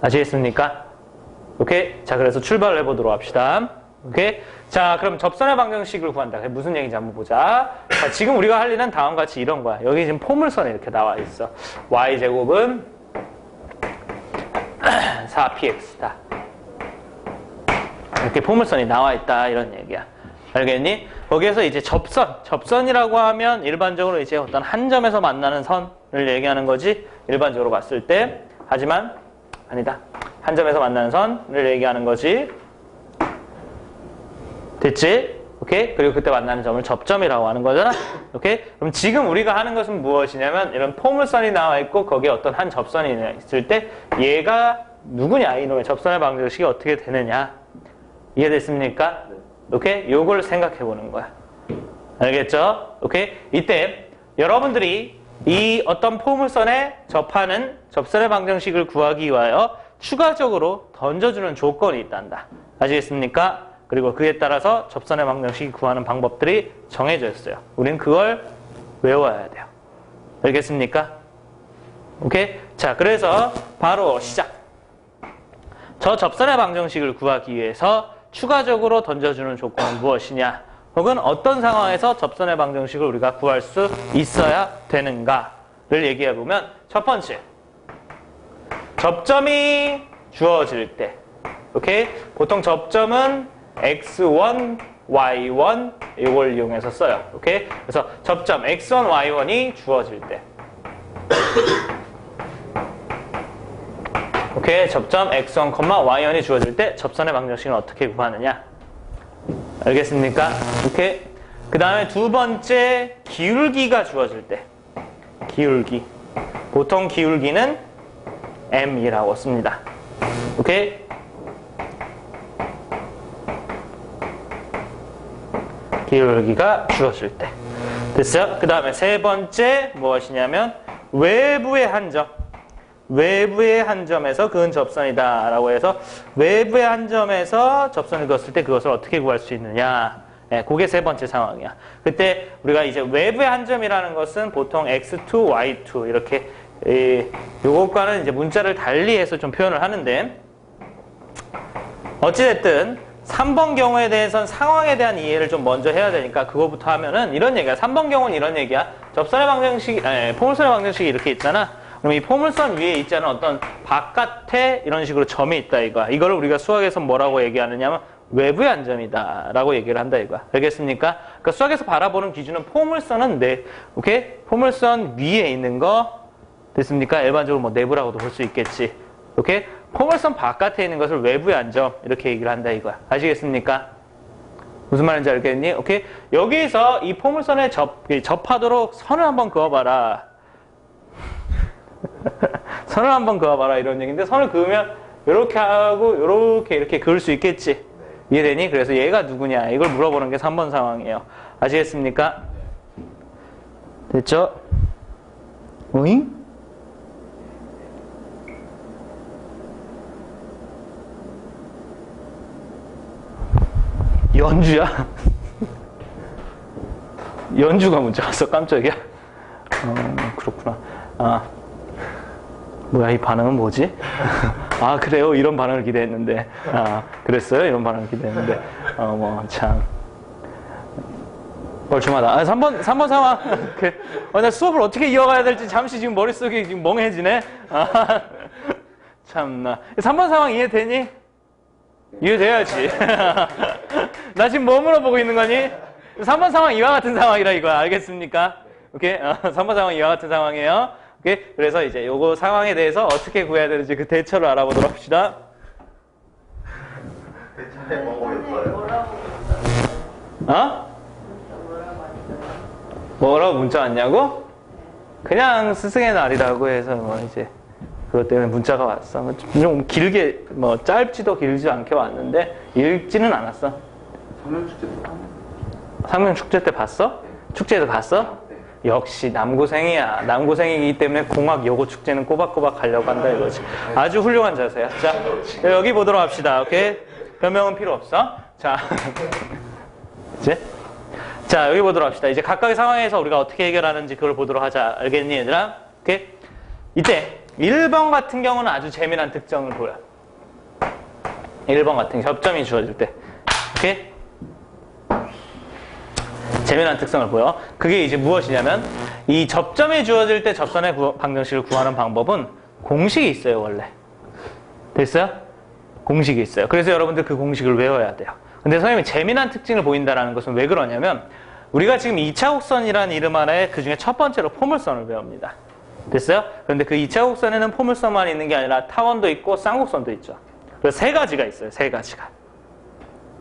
아시겠습니까? 오케이? 자, 그래서 출발을 해보도록 합시다. 오케이? 자, 그럼 접선의 방정식을 구한다. 무슨 얘기인지 한번 보자. 자, 지금 우리가 할 일은 다음과 같이 이런 거야. 여기 지금 포물선이 이렇게 나와 있어. y제곱은 4px다. 이렇게 포물선이 나와 있다. 이런 얘기야. 알겠니? 거기에서 이제 접선이라고 하면 일반적으로 이제 어떤 한 점에서 만나는 선을 얘기하는 거지. 일반적으로 봤을 때. 하지만 아니다. 한 점에서 만나는 선을 얘기하는 거지. 됐지? 오케이? 그리고 그때 만나는 점을 접점이라고 하는 거잖아. 오케이? 그럼 지금 우리가 하는 것은 무엇이냐면 이런 포물선이 나와 있고 거기에 어떤 한 접선이 있을 때 얘가 누구냐? 이놈의 접선의 방정식이 어떻게 되느냐? 이해됐습니까? 오케이? 요걸 생각해 보는 거야. 알겠죠? 오케이? 이때 여러분들이 이 어떤 포물선에 접하는 접선의 방정식을 구하기 위하여 추가적으로 던져주는 조건이 있단다. 아시겠습니까? 그리고 그에 따라서 접선의 방정식이 구하는 방법들이 정해져 있어요. 우린 그걸 외워야 돼요. 알겠습니까? 오케이? 자, 그래서 바로 시작. 저 접선의 방정식을 구하기 위해서 추가적으로 던져주는 조건은 무엇이냐? 혹은 어떤 상황에서 접선의 방정식을 우리가 구할 수 있어야 되는가를 얘기해보면 첫 번째, 접점이 주어질 때. 오케이? 보통 접점은 x1, y1 이걸 이용해서 써요. 오케이? 그래서 접점 x1, y1이 주어질 때. 오케이? 접점 x1, y1이 주어질 때 접선의 방정식은 어떻게 구하느냐? 알겠습니까? 오케이? 그 다음에 두 번째, 기울기가 주어질 때. 기울기. 보통 기울기는 m이라고 씁니다. 오케이? 기울기가 주어질 때. 됐어요? 그 다음에 세 번째 무엇이냐면 외부의 한 점. 외부의 한 점에서 그은 접선이다 라고 해서 외부의 한 점에서 접선을 그었을 때 그것을 어떻게 구할 수 있느냐. 네, 그게 세 번째 상황이야. 그때 우리가 이제 외부의 한 점이라는 것은 보통 x2, y2 이렇게 요것과는 이제 문자를 달리해서 좀 표현을 하는데 어찌됐든 3번 경우에 대해서는 상황에 대한 이해를 좀 먼저 해야 되니까 그거부터 하면은 이런 얘기야. 3번 경우는 이런 얘기야. 접선의 방정식, 포물선의 방정식이 이렇게 있잖아. 그럼 이 포물선 위에 있잖아. 어떤 바깥에 이런 식으로 점이 있다 이거야. 이거를 우리가 수학에서 뭐라고 얘기하느냐면 외부의 한 점이다 라고 얘기를 한다 이거야. 알겠습니까? 그러니까 수학에서 바라보는 기준은 포물선은 오케이? 포물선 위에 있는 거 됐습니까? 일반적으로 뭐 내부라고도 볼 수 있겠지. 오케이? 포물선 바깥에 있는 것을 외부의 안점 이렇게 얘기를 한다 이거야. 아시겠습니까? 무슨 말인지 알겠니? 오케이. 여기서 이 포물선에 접하도록 선을 한번 그어봐라. 선을 한번 그어봐라 이런 얘기인데 선을 그으면 이렇게 하고 이렇게 그을 수 있겠지. 이해되니? 그래서 얘가 누구냐 이걸 물어보는 게 3번 상황이에요. 아시겠습니까? 됐죠? 오잉? 연주야? 연주가 문자 왔어. 깜짝이야. 그렇구나. 아, 뭐야 이 반응은 뭐지? 아 그래요? 이런 반응을 기대했는데. 아 그랬어요? 이런 반응을 기대했는데. 뭐 참 뻘쭘하다. 아, 3번 상황. 나 수업을 어떻게 이어가야 될지 잠시 지금 머릿속이 지금 멍해지네. 아, 참나. 3번 상황 이해되니? 이해돼야지. 나 지금 뭐 물어보고 있는 거니? 3번 상황 이와 같은 상황이라 이거야. 알겠습니까? 오케이? 3번 상황 이와 같은 상황이에요. 오케이? 그래서 이제 요거 상황에 대해서 어떻게 구해야 되는지 그 대처를 알아보도록 합시다. 대처에 뭐였어요? 어? 뭐라고 문자 왔냐고? 그냥 스승의 날이라고 해서 뭐 이제 그것 때문에 문자가 왔어. 좀 길게 뭐 짧지도 길지 않게 왔는데 읽지는 않았어. 상명축제 때 봤어? 축제도 갔어? 역시 남고생이야. 남고생이기 때문에 공학 여고 축제는 꼬박꼬박 가려고 한다 이거지. 아주 훌륭한 자세야. 자, 여기 보도록 합시다. 오케이? 변명은 필요 없어. 자, 이제 자 여기 보도록 합시다. 이제 각각의 상황에서 우리가 어떻게 해결하는지 그걸 보도록 하자. 알겠니 얘들아? 오케이? 이때 1번 같은 경우는 아주 재미난 특징을 보여. 1번 같은 접점이 주어질 때. 오케이? 재미난 특성을 보여. 그게 이제 무엇이냐면 이 접점이 주어질 때 접선의 방정식을 구하는 방법은 공식이 있어요. 원래. 됐어요? 공식이 있어요. 그래서 여러분들 그 공식을 외워야 돼요. 근데 선생님이 재미난 특징을 보인다는 것은 왜 그러냐면 우리가 지금 2차 곡선이라는 이름 아래 그 중에 첫 번째로 포물선을 배웁니다. 됐어요? 그런데 그 2차 곡선에는 포물선만 있는 게 아니라 타원도 있고 쌍곡선도 있죠. 그래서 세 가지가 있어요. 세 가지가.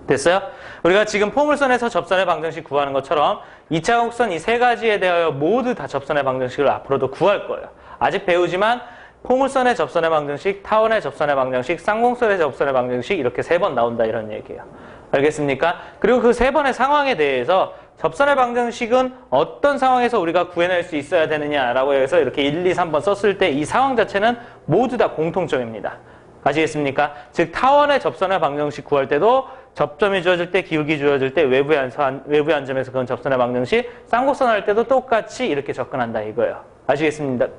됐어요? 우리가 지금 포물선에서 접선의 방정식 구하는 것처럼 2차 곡선 이 세 가지에 대하여 모두 다 접선의 방정식을 앞으로도 구할 거예요. 아직 배우지만 포물선의 접선의 방정식, 타원의 접선의 방정식, 쌍곡선의 접선의 방정식 이렇게 3번 나온다 이런 얘기예요. 알겠습니까? 그리고 그 3번의 상황에 대해서 접선의 방정식은 어떤 상황에서 우리가 구해낼 수 있어야 되느냐라고 해서 이렇게 1, 2, 3번 썼을 때 이 상황 자체는 모두 다 공통점입니다. 아시겠습니까? 즉 타원의 접선의 방정식 구할 때도 접점이 주어질 때, 기울기 주어질 때 외부의 안점에서 그건 접선의 방정식, 쌍곡선 할 때도 똑같이 이렇게 접근한다 이거예요.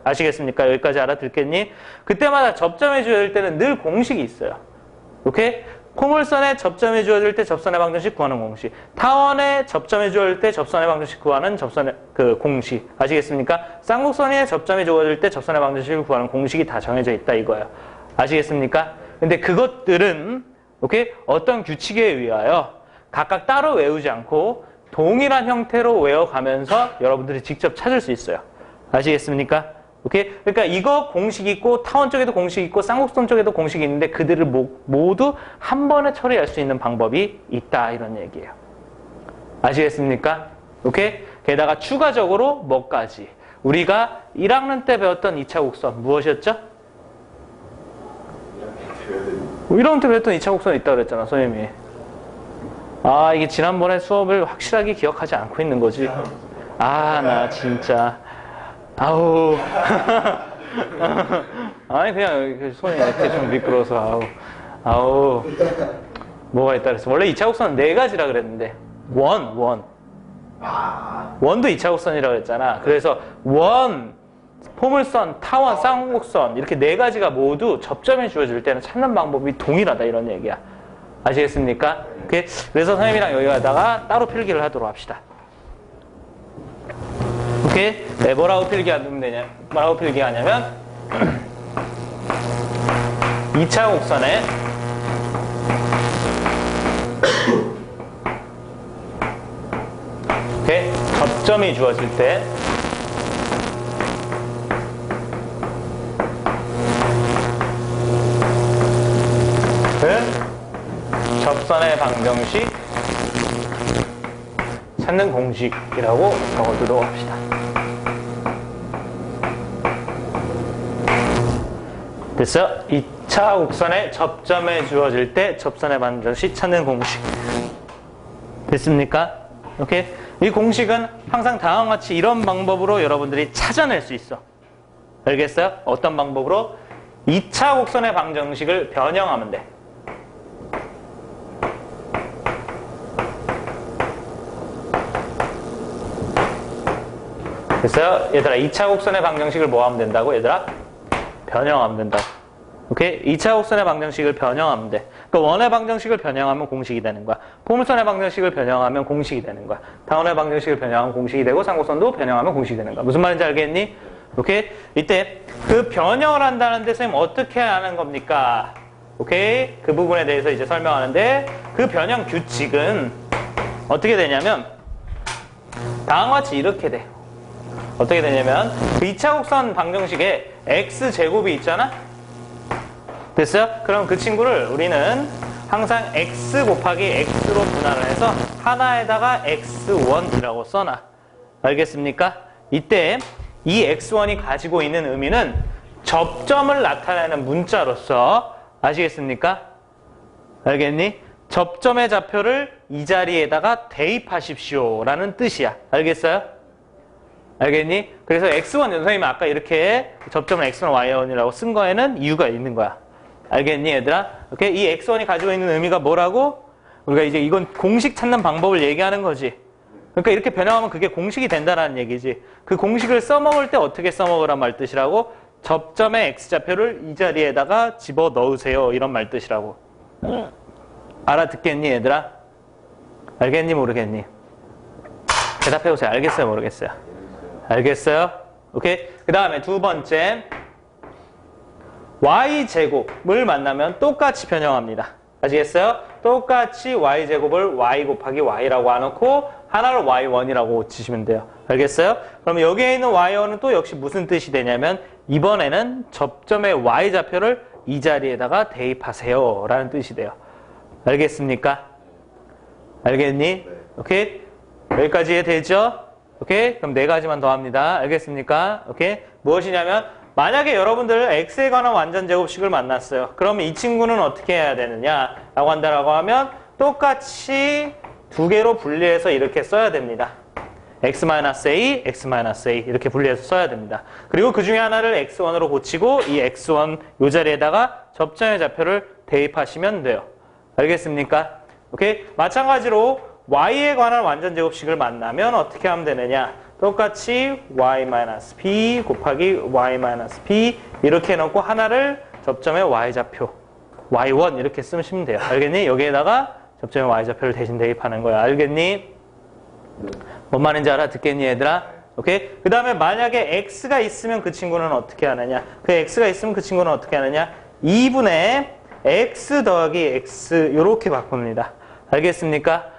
아시겠습니까? 여기까지 알아듣겠니? 그때마다 접점이 주어질 때는 늘 공식이 있어요. 오케이? 포물선에 접점이 주어질 때 접선의 방정식 구하는 공식, 타원에 접점이 주어질 때 접선의 방정식 구하는 접선의 그 공식. 아시겠습니까? 쌍곡선에 접점이 주어질 때 접선의 방정식을 구하는 공식이 다 정해져 있다 이거예요. 아시겠습니까? 근데 그것들은 오케이? 어떤 규칙에 의하여 각각 따로 외우지 않고 동일한 형태로 외워가면서 여러분들이 직접 찾을 수 있어요. 아시겠습니까? 오케이? 그러니까 이거 공식이 있고 타원 쪽에도 공식이 있고 쌍곡선 쪽에도 공식이 있는데 그들을 모두 한 번에 처리할 수 있는 방법이 있다 이런 얘기예요. 아시겠습니까? 오케이? 게다가 추가적으로 뭐까지? 우리가 1학년 때 배웠던 2차 곡선 무엇이었죠? 1학년 때 배웠던 2차 곡선이 있다고 그랬잖아 선생님이. 아 이게 지난번에 수업을 확실하게 기억하지 않고 있는 거지. 아 나 진짜 아우 아니 그냥 손이 이렇게 좀 미끄러워서 아우 뭐가 있다 그랬어. 원래 2차 곡선은 4가지라 그랬는데 원도 2차 곡선이라고 그랬잖아. 그래서 포물선, 타원, 쌍곡선 이렇게 4가지가 모두 접점이 주어질 때는 찾는 방법이 동일하다 이런 얘기야. 아시겠습니까? 그래서 선생님이랑 여기다가 따로 필기를 하도록 합시다. 오케이? 네, 뭐라고 필기하냐면 2차 곡선에 오케이? 접점이 주어질 때 접선의 방정식 찾는 공식이라고 적어두도록 합시다. 됐어요? 2차 곡선의 접점에 주어질 때 접선의 방정식 찾는 공식. 됐습니까? 오케이? 이 공식은 항상 다음과 같이 이런 방법으로 여러분들이 찾아낼 수 있어. 알겠어요? 어떤 방법으로? 2차 곡선의 방정식을 변형하면 돼. 됐어요? 얘들아, 2차 곡선의 방정식을 뭐 하면 된다고? 얘들아? 변형하면 된다고. 오케이? 2차 곡선의 방정식을 변형하면 돼. 그러니까 원의 방정식을 변형하면 공식이 되는 거야. 포물선의 방정식을 변형하면 공식이 되는 거야. 다원의 방정식을 변형하면 공식이 되고 상곡선도 변형하면 공식이 되는 거야. 무슨 말인지 알겠니? 오케이? 이때 그 변형을 한다는데 선생님 어떻게 하는 겁니까? 오케이? 그 부분에 대해서 이제 설명하는데 그 변형 규칙은 어떻게 되냐면 다음과 같이 이렇게 돼. 어떻게 되냐면 그 2차 곡선 방정식에 x제곱이 있잖아? 됐어요? 그럼 그 친구를 우리는 항상 x 곱하기 x로 분할을 해서 하나에다가 x1이라고 써놔. 알겠습니까? 이때 이 x1이 가지고 있는 의미는 접점을 나타내는 문자로서 아시겠습니까? 알겠니? 접점의 좌표를 이 자리에다가 대입하십시오 라는 뜻이야. 알겠어요? 알겠니? 그래서 x1 선생님이 아까 이렇게 접점을 x1, y1이라고 쓴 거에는 이유가 있는 거야. 알겠니 얘들아? 오케이? 이 x1이 가지고 있는 의미가 뭐라고? 우리가 이제 이건 공식 찾는 방법을 얘기하는 거지. 그러니까 이렇게 변형하면 그게 공식이 된다는 얘기지. 그 공식을 써먹을 때 어떻게 써먹으란 말 뜻이라고? 접점의 x좌표를 이 자리에다가 집어넣으세요. 이런 말 뜻이라고. 알아듣겠니 얘들아? 알겠니 모르겠니? 대답해보세요. 알겠어요 모르겠어요? 알겠어요? 오케이? 그 다음에 두 번째 y제곱을 만나면 똑같이 변형합니다. 아시겠어요? 똑같이 y제곱을 y 곱하기 y라고 안놓고 하나를 y1이라고 치시면 돼요. 알겠어요? 그럼 여기에 있는 y1은 또 역시 무슨 뜻이 되냐면 이번에는 접점의 y좌표를 이 자리에다가 대입하세요 라는 뜻이 돼요. 알겠습니까? 알겠니? 오케이? 여기까지 이해되죠? 오케이? 그럼 네 가지만 더 합니다. 알겠습니까? 오케이? 무엇이냐면 만약에 여러분들 x에 관한 완전제곱식을 만났어요. 그러면 이 친구는 어떻게 해야 되느냐 라고 한다라고 하면 똑같이 두 개로 분리해서 이렇게 써야 됩니다. x-a, x-a 이렇게 분리해서 써야 됩니다. 그리고 그 중에 하나를 x1으로 고치고 이 x1 이 자리에다가 접점의 좌표를 대입하시면 돼요. 알겠습니까? 오케이? 마찬가지로 y에 관한 완전제곱식을 만나면 어떻게 하면 되느냐? 똑같이 y-b 곱하기 y-b 이렇게 넣고 하나를 접점의 y좌표 y1 이렇게 쓰시면 돼요. 알겠니? 여기에다가 접점의 y좌표를 대신 대입하는 거야. 알겠니? 뭔 말인지 알아듣겠니 얘들아? 오케이? 그 다음에 만약에 x가 있으면 그 친구는 어떻게 하느냐? 그 x가 있으면 그 친구는 어떻게 하느냐? 2분의 x 더하기 x 이렇게 바꿉니다. 알겠습니까?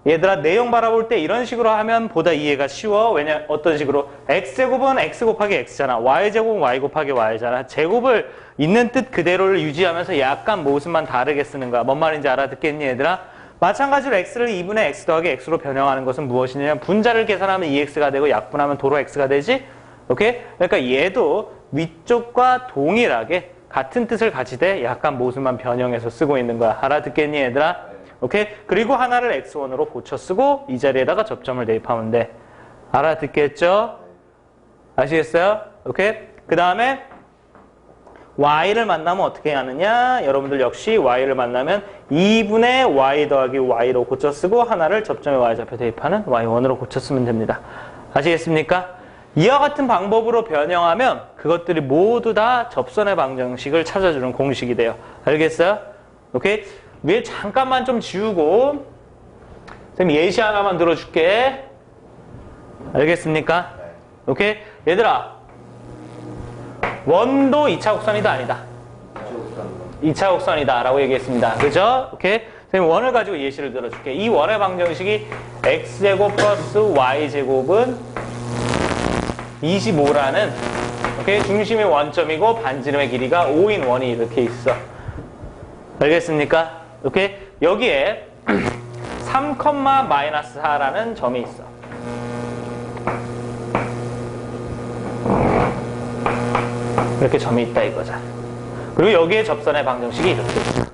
얘들아 내용 바라볼 때 이런 식으로 하면 보다 이해가 쉬워. 왜냐 어떤 식으로 x제곱은 x 곱하기 x잖아. y제곱은 y 곱하기 y잖아. 제곱을 있는 뜻 그대로를 유지하면서 약간 모습만 다르게 쓰는 거야. 뭔 말인지 알아듣겠니 얘들아? 마찬가지로 x를 2분의 x 더하기 x로 변형하는 것은 무엇이냐면 분자를 계산하면 2x가 되고 약분하면 도로 x가 되지. 오케이? 그러니까 얘도 위쪽과 동일하게 같은 뜻을 가지되 약간 모습만 변형해서 쓰고 있는 거야. 알아듣겠니 얘들아? 오케이? 그리고 하나를 x1으로 고쳐 쓰고 이 자리에다가 접점을 대입하면 돼. 알아듣겠죠? 아시겠어요? 오케이? 그 다음에 y를 만나면 어떻게 하느냐? 여러분들 역시 y를 만나면 2분의 y 더하기 y로 고쳐 쓰고 하나를 접점의 y좌표 대입하는 y1으로 고쳐 쓰면 됩니다. 아시겠습니까? 이와 같은 방법으로 변형하면 그것들이 모두 다 접선의 방정식을 찾아주는 공식이 돼요. 알겠어요? 오케이? 위에 잠깐만 좀 지우고 선생님 예시 하나만 들어줄게. 알겠습니까? 오케이? 얘들아 원도 2차 곡선이다 아니다? 2차 곡선이다 라고 얘기했습니다. 그죠? 오케이? 선생님 원을 가지고 예시를 들어줄게. 이 원의 방정식이 x제곱 플러스 y제곱은 25라는 오케이? 중심이 원점이고 반지름의 길이가 5인 원이 이렇게 있어. 알겠습니까? 오케이? 여기에 3, 마이너스 4라는 점이 있어. 이렇게 점이 있다 이거잖아. 그리고 여기에 접선의 방정식이 이렇게 있어.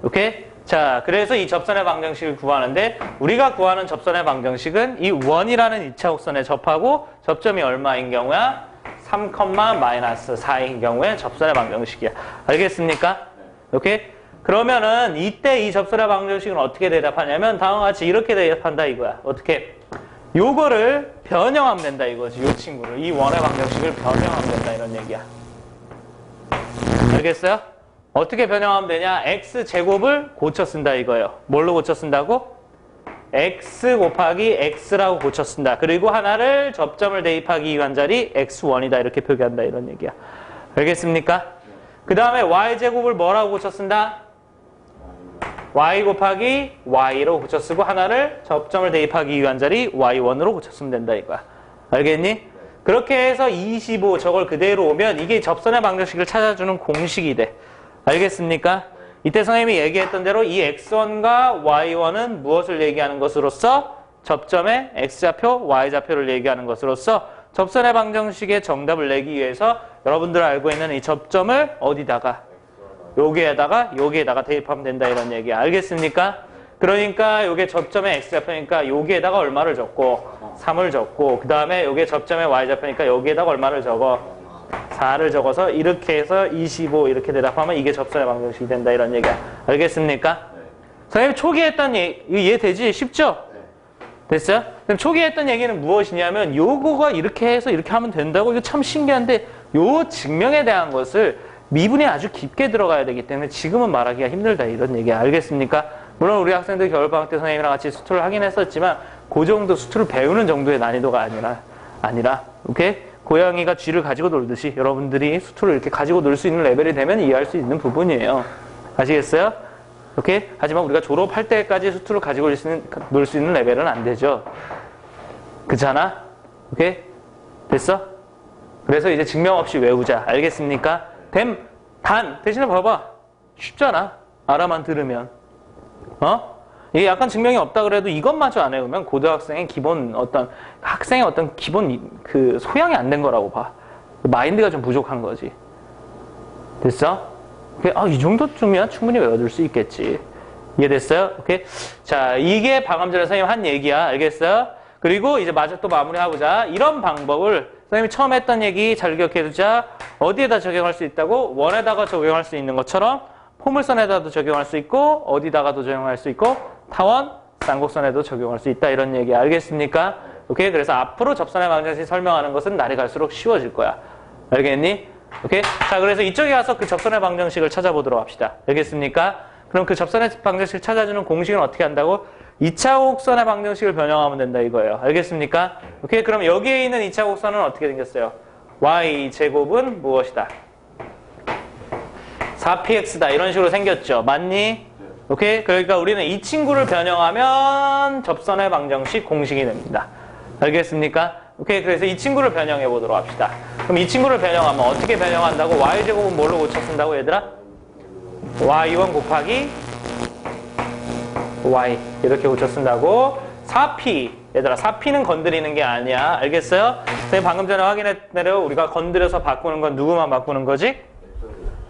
오케이? 자, 그래서 이 접선의 방정식을 구하는데 우리가 구하는 접선의 방정식은 이 원이라는 2차 곡선에 접하고 접점이 얼마인 경우야? 3, 마이너스 4인 경우에 접선의 방정식이야. 알겠습니까? 오케이? 그러면은 이때 이 접선의 방정식은 어떻게 대답하냐면 다음과 같이 이렇게 대답한다 이거야. 어떻게? 요거를 변형하면 된다 이거지. 요 친구를. 이 원의 방정식을 변형하면 된다 이런 얘기야. 알겠어요? 어떻게 변형하면 되냐? x제곱을 고쳐 쓴다 이거예요. 뭘로 고쳐 쓴다고? x 곱하기 x라고 고쳐 쓴다. 그리고 하나를 접점을 대입하기 위한 자리 x1이다 이렇게 표기한다 이런 얘기야. 알겠습니까? 그 다음에 y제곱을 뭐라고 고쳐 쓴다? y 곱하기 y로 고쳐 쓰고 하나를 접점을 대입하기 위한 자리 y1으로 고쳐 쓰면 된다 이거야. 알겠니? 그렇게 해서 25 저걸 그대로 오면 이게 접선의 방정식을 찾아주는 공식이 돼. 알겠습니까? 이때 선생님이 얘기했던 대로 이 x1과 y1은 무엇을 얘기하는 것으로서 접점의 x좌표, y좌표를 얘기하는 것으로서 접선의 방정식의 정답을 내기 위해서 여러분들 알고 있는 이 접점을 어디다가? 여기에다가 대입하면 된다 이런 얘기야. 알겠습니까? 그러니까 요게 접점의 x좌표니까 여기에다가 얼마를 적고 3을 적고 그 다음에 요게 접점의 y좌표니까 여기에다가 얼마를 적어 4를 적어서 이렇게 해서 25 이렇게 대답하면 이게 접선의 방정식이 된다 이런 얘기야. 알겠습니까? 네. 선생님 초기에 했던 얘기 이해되지? 쉽죠? 네. 됐어요? 그럼 초기에 했던 얘기는 무엇이냐면 요거가 이렇게 해서 이렇게 하면 된다고 이거 참 신기한데 요 증명에 대한 것을 미분이 아주 깊게 들어가야 되기 때문에 지금은 말하기가 힘들다 이런 얘기야. 알겠습니까? 물론 우리 학생들 겨울방학 때 선생님이랑 같이 수투를 하긴 했었지만 그 정도 수투를 배우는 정도의 난이도가 아니라 오케이? 고양이가 쥐를 가지고 놀듯이 여러분들이 수투를 이렇게 가지고 놀 수 있는 레벨이 되면 이해할 수 있는 부분이에요. 아시겠어요? 오케이? 하지만 우리가 졸업할 때까지 수투를 가지고 놀 수 있는 레벨은 안 되죠. 그렇잖아? 오케이? 됐어? 그래서 이제 증명 없이 외우자. 알겠습니까? 대신에 봐봐. 쉽잖아. 알아만 들으면. 이게 약간 증명이 없다 그래도 이것마저 안 외우면 고등학생의 기본 학생의 어떤 기본 그 소양이 안 된 거라고 봐. 마인드가 좀 부족한 거지. 됐어? 이 정도쯤이야 충분히 외워둘 수 있겠지. 이해됐어요? 오케이? 자, 이게 방금 전에 선생님 한 얘기야. 알겠어요? 그리고 이제 마저 또 마무리해보자. 이런 방법을 선생님이 처음 했던 얘기 잘 기억해두자. 어디에다 적용할 수 있다고? 원에다가 적용할 수 있는 것처럼 포물선에다도 적용할 수 있고 어디다가도 적용할 수 있고 타원, 쌍곡선에도 적용할 수 있다 이런 얘기 알겠습니까? 오케이? 그래서 앞으로 접선의 방정식 설명하는 것은 날이 갈수록 쉬워질 거야. 알겠니? 오케이? 자, 그래서 이쪽에 가서 그 접선의 방정식을 찾아보도록 합시다. 알겠습니까? 그럼 그 접선의 방정식을 찾아주는 공식은 어떻게 한다고? 2차 곡선의 방정식을 변형하면 된다 이거예요. 알겠습니까? 오케이? 그럼 여기에 있는 2차 곡선은 어떻게 생겼어요? y제곱은 무엇이다? 4px다 이런 식으로 생겼죠. 맞니? 오케이? 그러니까 우리는 이 친구를 변형하면 접선의 방정식 공식이 됩니다. 알겠습니까? 오케이? 그래서 이 친구를 변형해 보도록 합시다. 그럼 이 친구를 변형하면 어떻게 변형한다고? y제곱은 뭘로 고쳐 쓴다고 얘들아? y1 곱하기 y 이렇게 고쳐 쓴다고. 4p 얘들아 4p는 건드리는 게 아니야. 알겠어요? 선생님 방금 전에 확인했대로 우리가 건드려서 바꾸는 건 누구만 바꾸는 거지?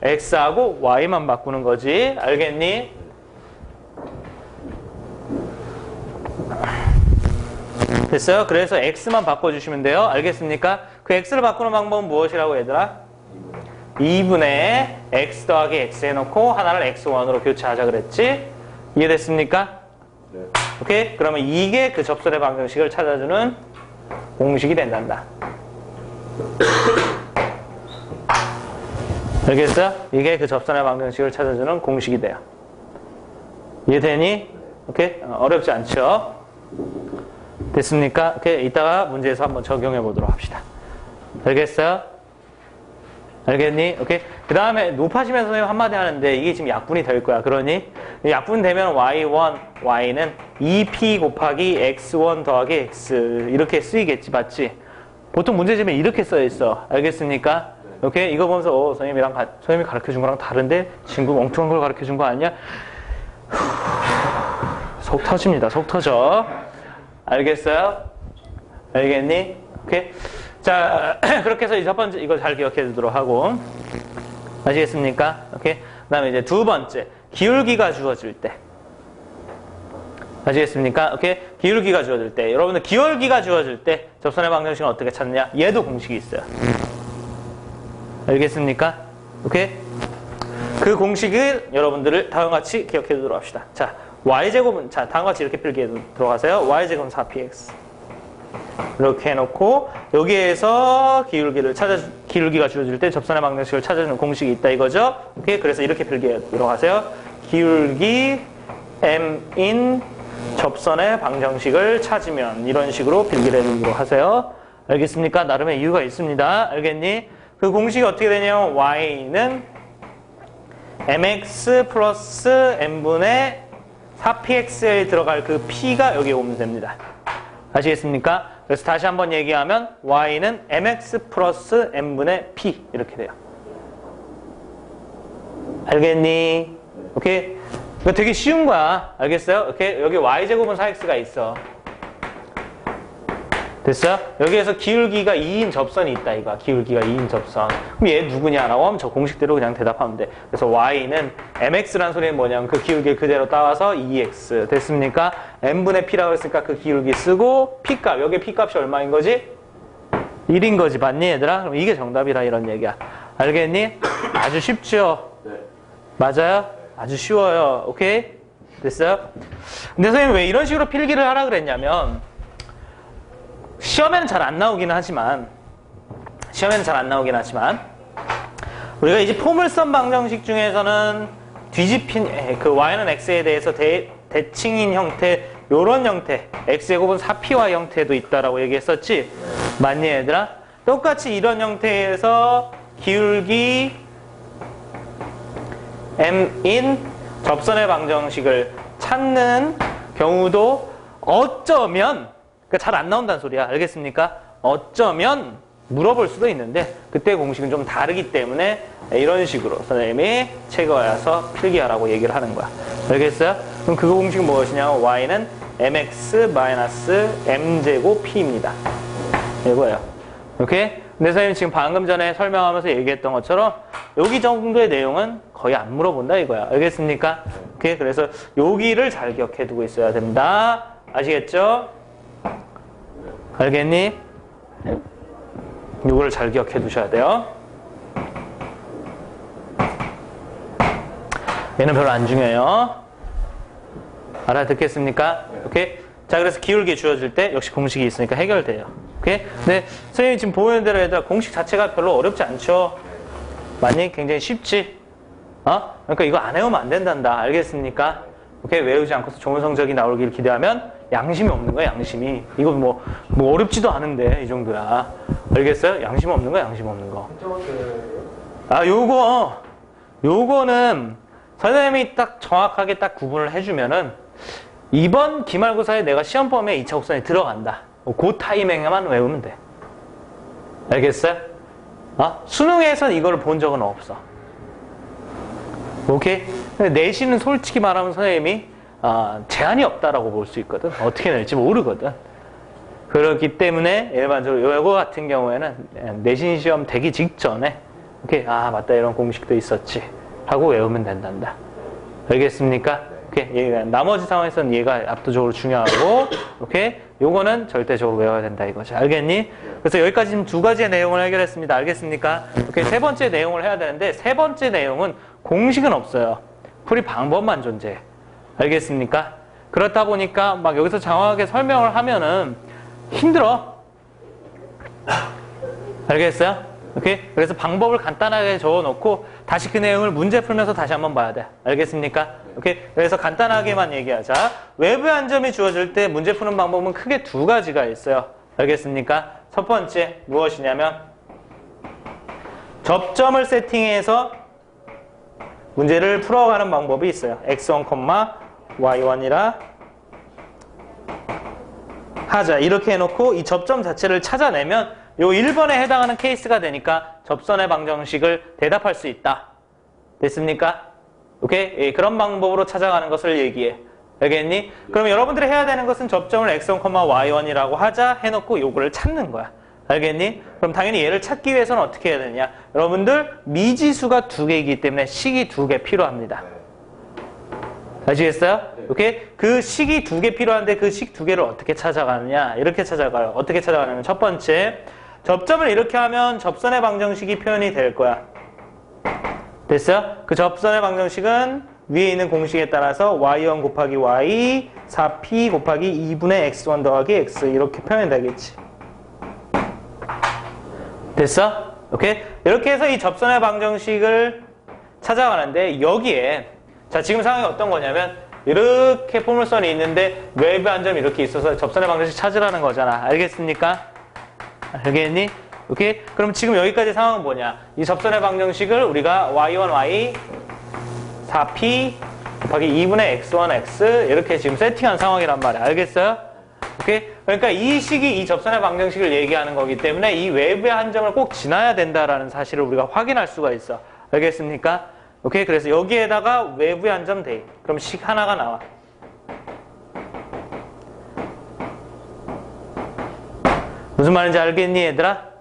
x하고 y만 바꾸는 거지. 알겠니? 됐어요? 그래서 x만 바꿔주시면 돼요. 알겠습니까? 그 x를 바꾸는 방법은 무엇이라고 얘들아? 2분의 x 더하기 x 해놓고 하나를 x1으로 교체하자 그랬지? 이해됐습니까? 네. 오케이? 그러면 이게 그 접선의 방정식을 찾아주는 공식이 된단다. 알겠어요? 이게 그 접선의 방정식을 찾아주는 공식이 돼요. 이해되니? 오케이? 어렵지 않죠? 됐습니까? 오케이? 이따가 문제에서 한번 적용해 보도록 합시다. 알겠어요? 알겠니? 오케이? 그 다음에 높아지면서 선생님 한마디 하는데 이게 지금 약분이 될 거야. 그러니? 약분 되면 y1, y는 2p 곱하기 x1 더하기 x 이렇게 쓰이겠지. 맞지? 보통 문제집에 이렇게 써 있어. 알겠습니까? 오케이? 이거 보면서 선생님이 가르쳐 준 거랑 다른데 친구 엉뚱한 걸 가르쳐 준 거 아니야? 속 터집니다. 속 터져. 알겠어요? 알겠니? 오케이. 자, 그렇게 해서 첫 번째 이거 잘 기억해 두도록 하고. 아시겠습니까? 오케이. 그다음에 이제 두 번째, 기울기가 주어질 때. 아시겠습니까? 오케이. 기울기가 주어질 때. 여러분들 기울기가 주어질 때 접선의 방정식은 어떻게 찾느냐? 얘도 공식이 있어요. 알겠습니까? 오케이. 그 공식을 여러분들을 다음과 같이 기억해 두도록 합시다. 자, y제곱은, 자, 다음과 같이 이렇게 필기해 들어가세요. y제곱은 4px. 이렇게 해놓고, 여기에서 기울기가 주어질 때 접선의 방정식을 찾아주는 공식이 있다 이거죠? 오케이. 그래서 이렇게 필기해 들어가세요. 기울기 m인 접선의 방정식을 찾으면, 이런 식으로 필기를 해두도록 하세요. 알겠습니까? 나름의 이유가 있습니다. 알겠니? 그 공식이 어떻게 되냐면, y는 mx 플러스 n분의 4px에 들어갈 그 p가 여기 오면 됩니다. 아시겠습니까? 그래서 다시 한번 얘기하면 y는 mx 플러스 n분의 p 이렇게 돼요. 알겠니? 오케이? 이거 되게 쉬운 거야. 알겠어요? 오케이? 여기 y제곱은 4x가 있어. 됐어요? 여기에서 기울기가 2인 접선이 있다 이거야. 기울기가 2인 접선. 그럼 얘 누구냐라고 하면 저 공식대로 그냥 대답하면 돼. 그래서 y는 mx라는 소리는 뭐냐면 그 기울기를 그대로 따와서 2x. 됐습니까? n분의 p라고 했으니까 그 기울기 쓰고 p값. 여기 p값이 얼마인 거지? 1인 거지. 맞니 얘들아? 그럼 이게 정답이라 이런 얘기야. 알겠니? 아주 쉽죠? 네. 맞아요? 아주 쉬워요. 오케이? 됐어요? 근데 선생님 왜 이런 식으로 필기를 하라 그랬냐면 시험에는 잘 안 나오긴 하지만 우리가 이제 포물선 방정식 중에서는 뒤집힌 그 y는 x에 대해서 대칭인 형태 요런 형태 x제곱은 4py 형태도 있다라고 얘기했었지. 맞니 얘들아? 똑같이 이런 형태에서 기울기 m인 접선의 방정식을 찾는 경우도 어쩌면 잘 안 나온다는 소리야. 알겠습니까? 어쩌면 물어볼 수도 있는데 그때 공식은 좀 다르기 때문에 이런 식으로 선생님이 책에 와서 필기하라고 얘기를 하는 거야. 알겠어요? 그럼 그 공식은 무엇이냐면 y는 mx-m제곱 p입니다. 이거예요. 오케이? 근데 선생님 지금 방금 전에 설명하면서 얘기했던 것처럼 여기 정도의 내용은 거의 안 물어본다 이거야. 알겠습니까? 오케이? 그래서 여기를 잘 기억해 두고 있어야 됩니다. 아시겠죠? 알겠니? 이거를 잘 기억해 두셔야 돼요. 얘는 별로 안 중요해요. 알아듣겠습니까? 오케이? 자, 그래서 기울기 주어질 때 역시 공식이 있으니까 해결돼요. 오케이? 근데 선생님이 지금 보이는 대로 얘들아 공식 자체가 별로 어렵지 않죠? 맞니? 굉장히 쉽지? 그러니까 이거 안 외우면 안 된단다. 알겠습니까? 오케이? 외우지 않고서 좋은 성적이 나오길 기대하면 양심이 없는 거야, 양심이. 이거 뭐 어렵지도 않은데, 이 정도야. 알겠어요? 양심 없는 거야, 양심 없는 거. 요거는 선생님이 딱 정확하게 딱 구분을 해주면은 이번 기말고사에 내가 시험 범위에 2차 곡선이 들어간다. 그 타이밍에만 외우면 돼. 알겠어요? 수능에선 이걸 본 적은 없어. 오케이? 근데 내신은 솔직히 말하면 선생님이 제한이 없다라고 볼 수 있거든. 어떻게 낼지 모르거든. 그렇기 때문에 일반적으로 이거 같은 경우에는 내신 시험 되기 직전에 오케이, 맞다 이런 공식도 있었지 하고 외우면 된단다. 알겠습니까? 오케이, 나머지 상황에서는 얘가 압도적으로 중요하고 오케이, 요거는 절대적으로 외워야 된다 이거지. 알겠니? 그래서 여기까지 지금 두 가지의 내용을 해결했습니다. 알겠습니까? 오케이, 세 번째 내용을 해야 되는데 세 번째 내용은 공식은 없어요. 풀이 방법만 존재해. 알겠습니까? 그렇다 보니까 막 여기서 장황하게 설명을 하면은 힘들어. 알겠어요? 오케이? 그래서 방법을 간단하게 적어놓고 다시 그 내용을 문제 풀면서 다시 한번 봐야 돼. 알겠습니까? 오케이? 그래서 간단하게만 얘기하자. 외부의 한 점이 주어질 때 문제 푸는 방법은 크게 두 가지가 있어요. 알겠습니까? 첫 번째 무엇이냐면 접점을 세팅해서 문제를 풀어가는 방법이 있어요. x1, y1이라 하자. 이렇게 해놓고 이 접점 자체를 찾아내면 요 1번에 해당하는 케이스가 되니까 접선의 방정식을 대답할 수 있다. 됐습니까? 오케이? 그런 방법으로 찾아가는 것을 얘기해. 알겠니? 그럼 여러분들이 해야 되는 것은 접점을 x1, y1이라고 하자 해놓고 요거를 찾는 거야. 알겠니? 그럼 당연히 얘를 찾기 위해서는 어떻게 해야 되냐? 여러분들 미지수가 2개이기 때문에 식이 2개 필요합니다. 아시겠어요? 오케이? 그 식이 2개 필요한데 그 식 2개를 어떻게 찾아가느냐? 이렇게 찾아가요. 어떻게 찾아가냐면 첫 번째, 접점을 이렇게 하면 접선의 방정식이 표현이 될 거야. 됐어요? 그 접선의 방정식은 위에 있는 공식에 따라서 y1 곱하기 y 4p 곱하기 2분의 x1 더하기 x 이렇게 표현이 되겠지. 됐어? 오케이? 이렇게 해서 이 접선의 방정식을 찾아가는데 여기에 자 지금 상황이 어떤 거냐면 이렇게 포물선이 있는데 외부의 한 점이 이렇게 있어서 접선의 방정식 찾으라는 거잖아. 알겠습니까? 알겠니? 오케이? 그럼 지금 여기까지 상황은 뭐냐? 이 접선의 방정식을 우리가 y1, y 4p 곱하기 2분의 x1, x 이렇게 지금 세팅한 상황이란 말이야. 알겠어요? 오케이? 그러니까 이 식이 이 접선의 방정식을 얘기하는 거기 때문에 이 외부의 한 점을 꼭 지나야 된다라는 사실을 우리가 확인할 수가 있어. 알겠습니까? 오케이? 그래서 여기에다가 외부의 한 점 대입. 그럼 식 하나가 나와. 무슨 말인지 알겠니, 얘들아?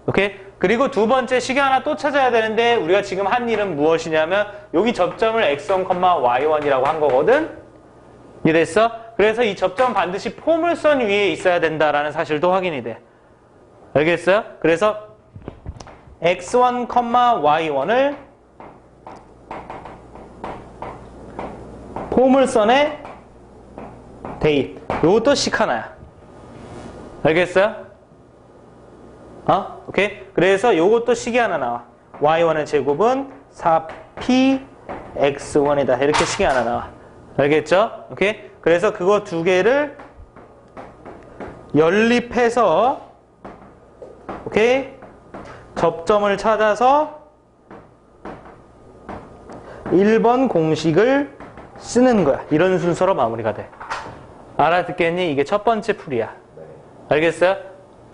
오케이? 그리고 두 번째 식이 하나 또 찾아야 되는데 우리가 지금 한 일은 무엇이냐면 여기 접점을 x1, y1이라고 한 거거든? 이해됐어? 그래서 이 접점 반드시 포물선 위에 있어야 된다라는 사실도 확인이 돼. 알겠어요? 그래서 x1, y1을 포물선에 대입. 이것도 식 하나야. 알겠어요? 오케이? 그래서 요것도 식이 하나 나와. y1의 제곱은 4p x1이다. 이렇게 식이 하나 나와. 알겠죠? 오케이? 그래서 그거 두 개를 연립해서 오케이? 접점을 찾아서 1번 공식을 쓰는 거야. 이런 순서로 마무리가 돼. 알아듣겠니? 이게 첫 번째 풀이야. 알겠어요?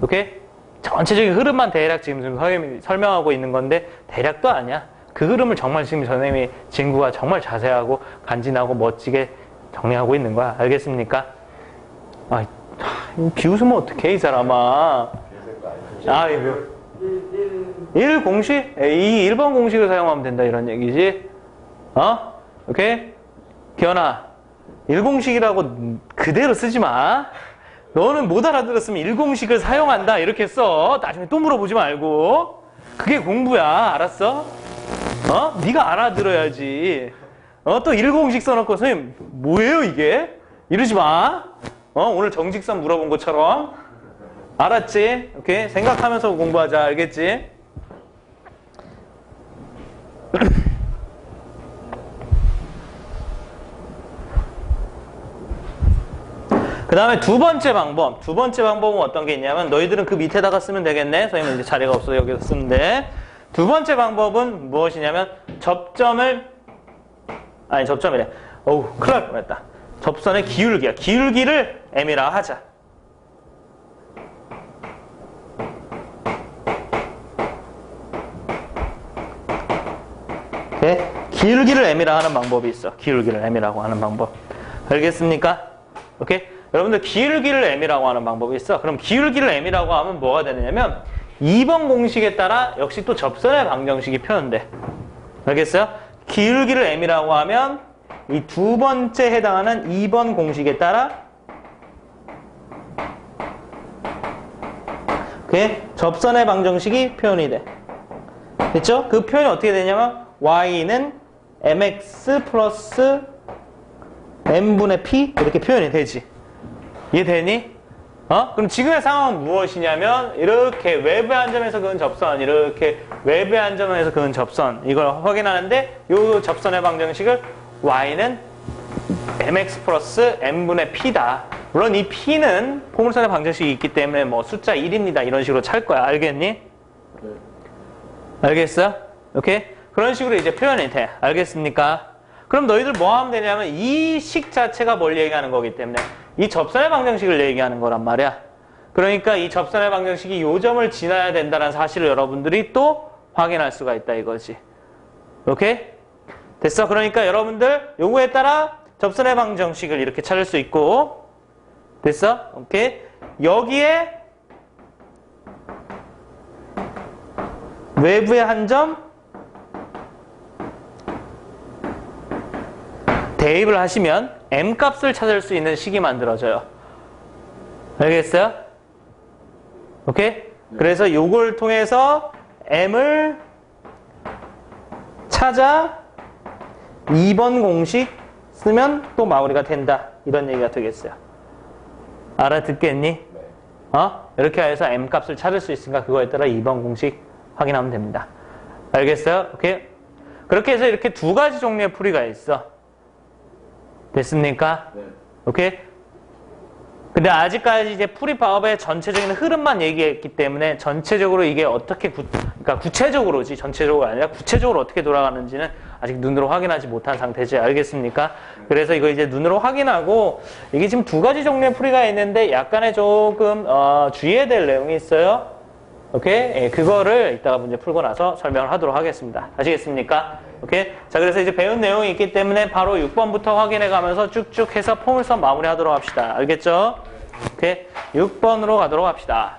오케이? 전체적인 흐름만 대략 지금 선생님이 설명하고 있는 건데 대략도 아니야. 그 흐름을 정말 지금 선생님이 친구가 정말 자세하고 간지나고 멋지게 정리하고 있는 거야. 알겠습니까? 비웃으면 어떡해 이 사람아. 이거 1 공식? 이 1번 공식을 사용하면 된다 이런 얘기지. 오케이? 기현아 1 공식이라고 그대로 쓰지 마. 너는 못 알아들었으면 1공식을 사용한다 이렇게 써. 나중에 또 물어보지 말고. 그게 공부야. 알았어? 네가 알아들어야지. 또 1공식 써놓고 선생님 뭐예요 이게? 이러지 마. 오늘 정직선 물어본 것처럼. 알았지? 오케이? 생각하면서 공부하자. 알겠지? 그 다음에 두 번째 방법. 두 번째 방법은 어떤 게 있냐면 너희들은 그 밑에다가 쓰면 되겠네. 선생님은 이제 자리가 없어서 여기서 쓰는데. 두 번째 방법은 무엇이냐면 접점이래. 어우, 큰일 날 뻔했다. 접선의 기울기야. 기울기를 m이라 하자. 오케이? 기울기를 m이라 하는 방법이 있어. 기울기를 m이라고 하는 방법. 알겠습니까? 오케이? 여러분들 기울기를 m이라고 하는 방법이 있어. 그럼 기울기를 m이라고 하면 뭐가 되느냐면 2번 공식에 따라 역시 또 접선의 방정식이 표현돼. 알겠어요? 기울기를 m이라고 하면 이 두 번째 해당하는 2번 공식에 따라 그게 접선의 방정식이 표현이 돼. 됐죠? 그 표현이 어떻게 되냐면 y는 mx 플러스 m분의 p 이렇게 표현이 되지. 이해되니? 그럼 지금의 상황은 무엇이냐면 이렇게 외부의 한 점에서 그은 접선, 이렇게 외부의 한 점에서 그은 접선 이걸 확인하는데 이 접선의 방정식을 y는 mx 플러스 m분의 p다. 물론 이 p는 포물선의 방정식이 있기 때문에 뭐 숫자 1입니다. 이런 식으로 찰 거야. 알겠니? 네. 알겠어? 오케이? 그런 식으로 이제 표현이 돼. 알겠습니까? 그럼 너희들 뭐 하면 되냐면 이 식 자체가 뭘 얘기하는 거기 때문에 이 접선의 방정식을 얘기하는 거란 말이야. 그러니까 이 접선의 방정식이 요 점을 지나야 된다는 사실을 여러분들이 또 확인할 수가 있다 이거지. 오케이? 됐어? 그러니까 여러분들 요거에 따라 접선의 방정식을 이렇게 찾을 수 있고, 됐어? 오케이? 여기에 외부의 한 점 대입을 하시면 m 값을 찾을 수 있는 식이 만들어져요. 알겠어요? 오케이? 그래서 요걸 통해서 m을 찾아 2번 공식 쓰면 또 마무리가 된다. 이런 얘기가 되겠어요. 알아듣겠니? 이렇게 해서 m 값을 찾을 수 있으니까 그거에 따라 2번 공식 확인하면 됩니다. 알겠어요? 오케이? 그렇게 해서 이렇게 두 가지 종류의 풀이가 있어. 됐습니까? 네. 오케이? 근데 아직까지 이제 풀이 파업의 전체적인 흐름만 얘기했기 때문에 전체적으로 이게 어떻게 그러니까 구체적으로지 전체적으로 아니라 구체적으로 어떻게 돌아가는지는 아직 눈으로 확인하지 못한 상태지. 알겠습니까? 그래서 이거 이제 눈으로 확인하고 이게 지금 두 가지 종류의 풀이가 있는데 약간의 조금 주의해야 될 내용이 있어요. 오케이? 예, 그거를 이따가 문제 풀고 나서 설명을 하도록 하겠습니다. 아시겠습니까? 오케이? 자, 그래서 이제 배운 내용이 있기 때문에 바로 6번부터 확인해 가면서 쭉쭉 해서 포물선 마무리 하도록 합시다. 알겠죠? 오케이? 6번으로 가도록 합시다.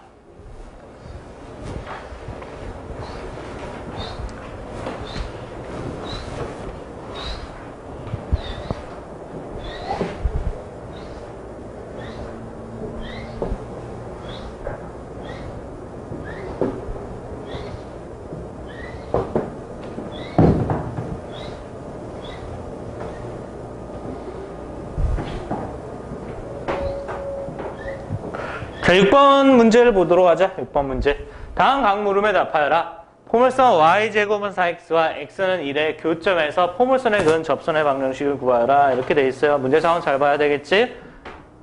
자, 6번 문제를 보도록 하자. 6번 문제. 다음 각 물음에 답하여라. 포물선 y제곱은 4x와 x는 1의 교점에서 포물선에 그은 접선의 방정식을 구하여라. 이렇게 돼 있어요. 문제 상황 잘 봐야 되겠지?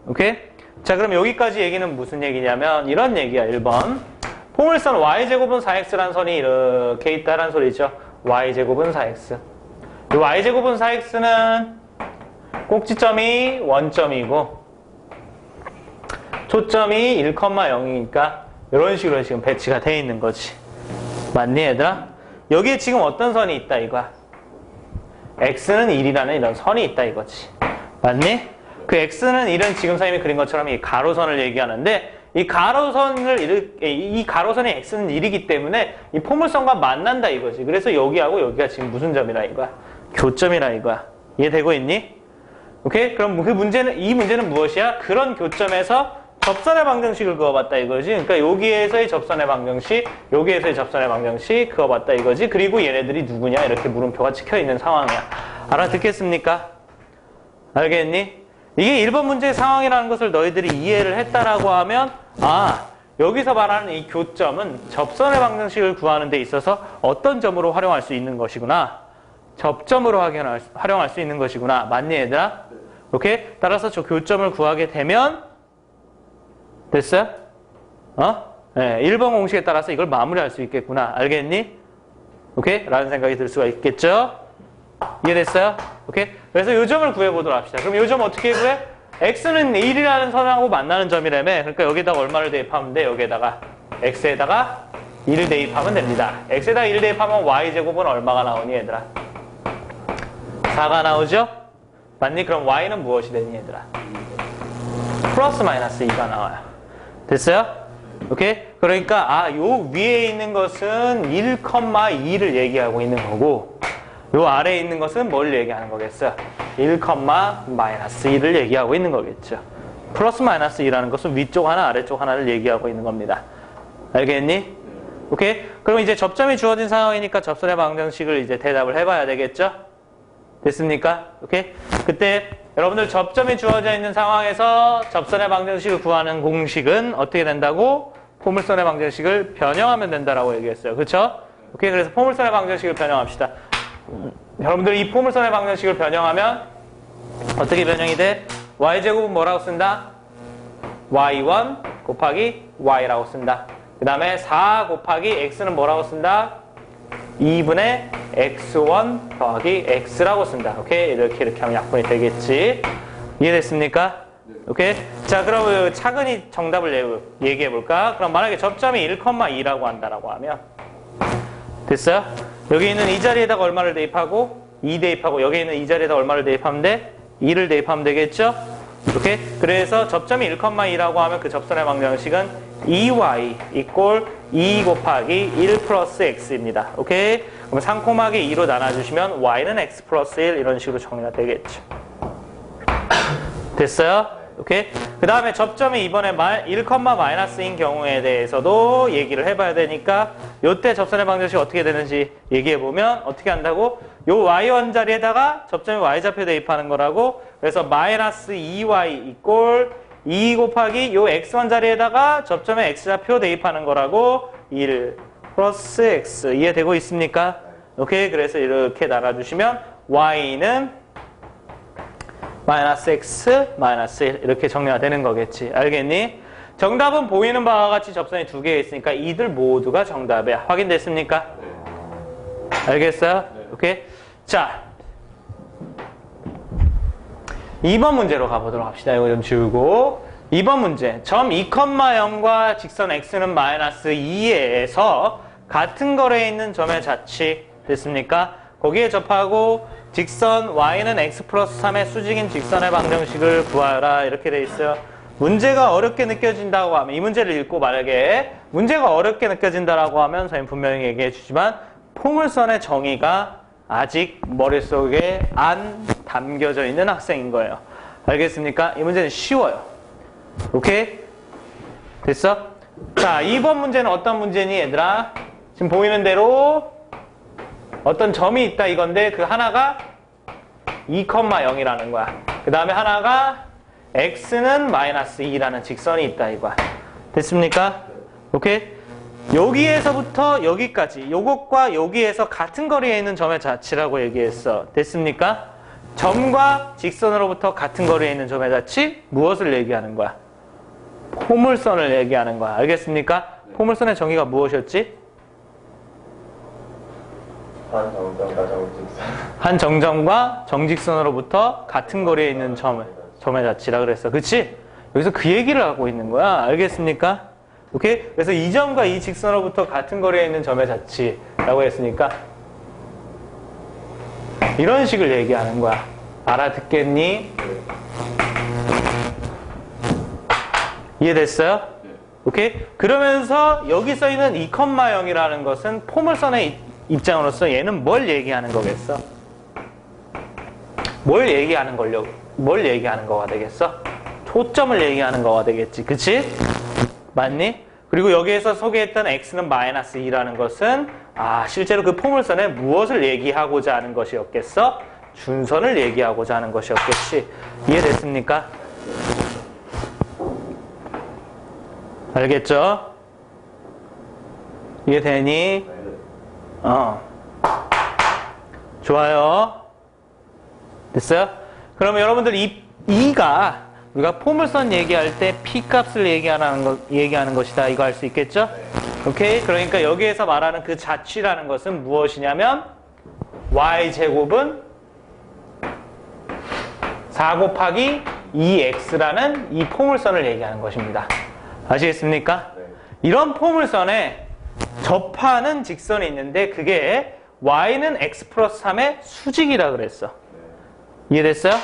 오케이? 자, 그럼 여기까지 얘기는 무슨 얘기냐면 이런 얘기야. 1번. 포물선 y제곱은 4x라는 선이 이렇게 있다라는 소리죠. y제곱은 4x. 이 y제곱은 4x는 꼭지점이 원점이고 초점이 1,0이니까 이런 식으로 지금 배치가 돼 있는 거지. 맞니 얘들아? 여기에 지금 어떤 선이 있다 이거야. x는 1이라는 이런 선이 있다 이거지. 맞니? 그 x는 1은 지금 선생님이 그린 것처럼 이 가로선을 얘기하는데 이 가로선이 x는 1이기 때문에 이 포물선과 만난다 이거지. 그래서 여기하고 여기가 지금 무슨 점이라 이거야? 교점이라 이거야. 이해되고 있니? 오케이? 그럼 이 문제는 무엇이야? 그런 교점에서 접선의 방정식을 그어봤다 이거지. 그러니까 여기에서의 접선의 방정식, 여기에서의 접선의 방정식 그어봤다 이거지. 그리고 얘네들이 누구냐 이렇게 물음표가 찍혀있는 상황이야. 알아듣겠습니까? 알겠니? 이게 1번 문제의 상황이라는 것을 너희들이 이해를 했다라고 하면 여기서 말하는 이 교점은 접선의 방정식을 구하는 데 있어서 어떤 점으로 활용할 수 있는 것이구나. 접점으로 활용할 수 있는 것이구나. 맞니 얘들아? 오케이? 따라서 저 교점을 구하게 되면 됐어요? 네, 1번 공식에 따라서 이걸 마무리할 수 있겠구나. 알겠니? 오케이? 라는 생각이 들 수가 있겠죠? 이해됐어요? 오케이? 그래서 요 점을 구해보도록 합시다. 그럼 요 점 어떻게 구해? x는 1이라는 선하고 만나는 점이라며. 그러니까 여기다가 얼마를 대입하면 돼? 여기에다가 x에다가 1을 대입하면 됩니다. x에다가 1을 대입하면 y제곱은 얼마가 나오니 얘들아? 4가 나오죠? 맞니? 그럼 y는 무엇이 되니 얘들아? 플러스 마이너스 2가 나와요. 됐어요? 오케이? 그러니까 요 위에 있는 것은 1,2를 얘기하고 있는 거고 요 아래에 있는 것은 뭘 얘기하는 거겠어요? 1,-2를 얘기하고 있는 거겠죠. 플러스 마이너스 2라는 것은 위쪽 하나 아래쪽 하나를 얘기하고 있는 겁니다. 알겠니? 오케이? 그럼 이제 접점이 주어진 상황이니까 접선의 방정식을 이제 대답을 해봐야 되겠죠? 됐습니까? 오케이? 그때 여러분들 접점이 주어져 있는 상황에서 접선의 방정식을 구하는 공식은 어떻게 된다고? 포물선의 방정식을 변형하면 된다라고 얘기했어요. 그렇죠? 오케이, 그래서 포물선의 방정식을 변형합시다. 여러분들 이 포물선의 방정식을 변형하면 어떻게 변형이 돼? y제곱은 뭐라고 쓴다? y1 곱하기 y라고 쓴다. 그 다음에 4 곱하기 x는 뭐라고 쓴다? 2분의 x1 더하기 x라고 쓴다. 오케이? 이렇게 하면 약분이 되겠지. 이해됐습니까? 오케이? 자, 그럼 차근히 정답을 얘기해 볼까? 그럼 만약에 접점이 1,2라고 한다라고 하면 됐어요? 여기 있는 이 자리에다가 얼마를 대입하고 2 대입하고 여기 있는 이 자리에다 얼마를 대입하면 돼? 2를 대입하면 되겠죠? 이렇게. 그래서 접점이 1,2라고 하면 그 접선의 방정식은 2y 이꼴 2 곱하기 1 플러스 x입니다. 오케이? 그럼 3,2로 나눠주시면 y는 x 플러스 1 이런 식으로 정리가 되겠죠. 됐어요? 오케이? 그 다음에 접점이 이번에 1, 마이너스인 경우에 대해서도 얘기를 해봐야 되니까 요때 접선의 방정식이 어떻게 되는지 얘기해보면 어떻게 한다고? 요 y1 자리에다가 접점이 y좌표 대입하는 거라고. 그래서 마이너스 2y 이꼴 2 곱하기 요 x1 자리에다가 접점의 x좌표 대입하는 거라고. 1 플러스 x 이해되고 있습니까? 오케이? 그래서 이렇게 나눠주시면 y는 마이너스 x 마이너스 1 이렇게 정리가 되는 거겠지. 알겠니? 정답은 보이는 바와 같이 접선이 두 개 있으니까 이들 모두가 정답이야. 확인됐습니까? 알겠어요? 오케이? 자, 2번 문제로 가보도록 합시다. 이거 좀 지우고. 2번 문제. 점 2,0과 직선 x는 마이너스 2에서 같은 거리에 있는 점의 좌측 됐습니까? 거기에 접하고 직선 y는 x 플러스 3의 수직인 직선의 방정식을 구하라 이렇게 돼 있어요. 문제가 어렵게 느껴진다고 하면 이 문제를 읽고 만약에 문제가 어렵게 느껴진다라고 하면 선생님 분명히 얘기해 주지만 포물선의 정의가 아직 머릿속에 안 담겨져 있는 학생인 거예요. 알겠습니까? 이 문제는 쉬워요. 오케이? 됐어? 자, 2번 문제는 어떤 문제니 얘들아? 지금 보이는 대로 어떤 점이 있다 이건데 그 하나가 2,0이라는 거야. 그 다음에 하나가 x는 마이너스 2라는 직선이 있다 이거야. 됐습니까? 오케이? 여기에서부터 여기까지 요것과 여기에서 같은 거리에 있는 점의 좌치라고 얘기했어. 됐습니까? 점과 직선으로부터 같은 거리에 있는 점의 좌치 무엇을 얘기하는 거야? 포물선을 얘기하는 거야. 알겠습니까? 포물선의 정의가 무엇이었지? 한 정점과 정직선으로부터 같은 거리에 있는 점의 좌치라 그랬어. 그치? 여기서 그 얘기를 하고 있는 거야. 알겠습니까? 오케이? 그래서 이 점과 이 직선으로부터 같은 거리에 있는 점의 좌치라고 했으니까 이런 식을 얘기하는 거야. 알아듣겠니? 이해됐어요? 오케이? 그러면서 여기 써있는 2,0이라는 것은 포물선의 입장으로서 얘는 뭘 얘기하는 거겠어? 뭘 얘기하는 거가 되겠어? 초점을 얘기하는 거가 되겠지. 그치? 맞니? 그리고 여기에서 소개했던 x는 마이너스 2라는 것은 실제로 그 포물선에 무엇을 얘기하고자 하는 것이었겠어? 준선을 얘기하고자 하는 것이었겠지. 이해됐습니까? 알겠죠? 이해되니? 좋아요. 됐어요? 그러면 여러분들 이가 우리가 포물선 얘기할 때 p 값을 얘기하는 것이다. 이거 알 수 있겠죠? 오케이? 그러니까 여기에서 말하는 그 좌치라는 것은 무엇이냐면 y제곱은 4 곱하기 2x라는 이 포물선을 얘기하는 것입니다. 아시겠습니까? 이런 포물선에 접하는 직선이 있는데 그게 y는 x 플러스 3의 수직이라 그랬어. 이해됐어요?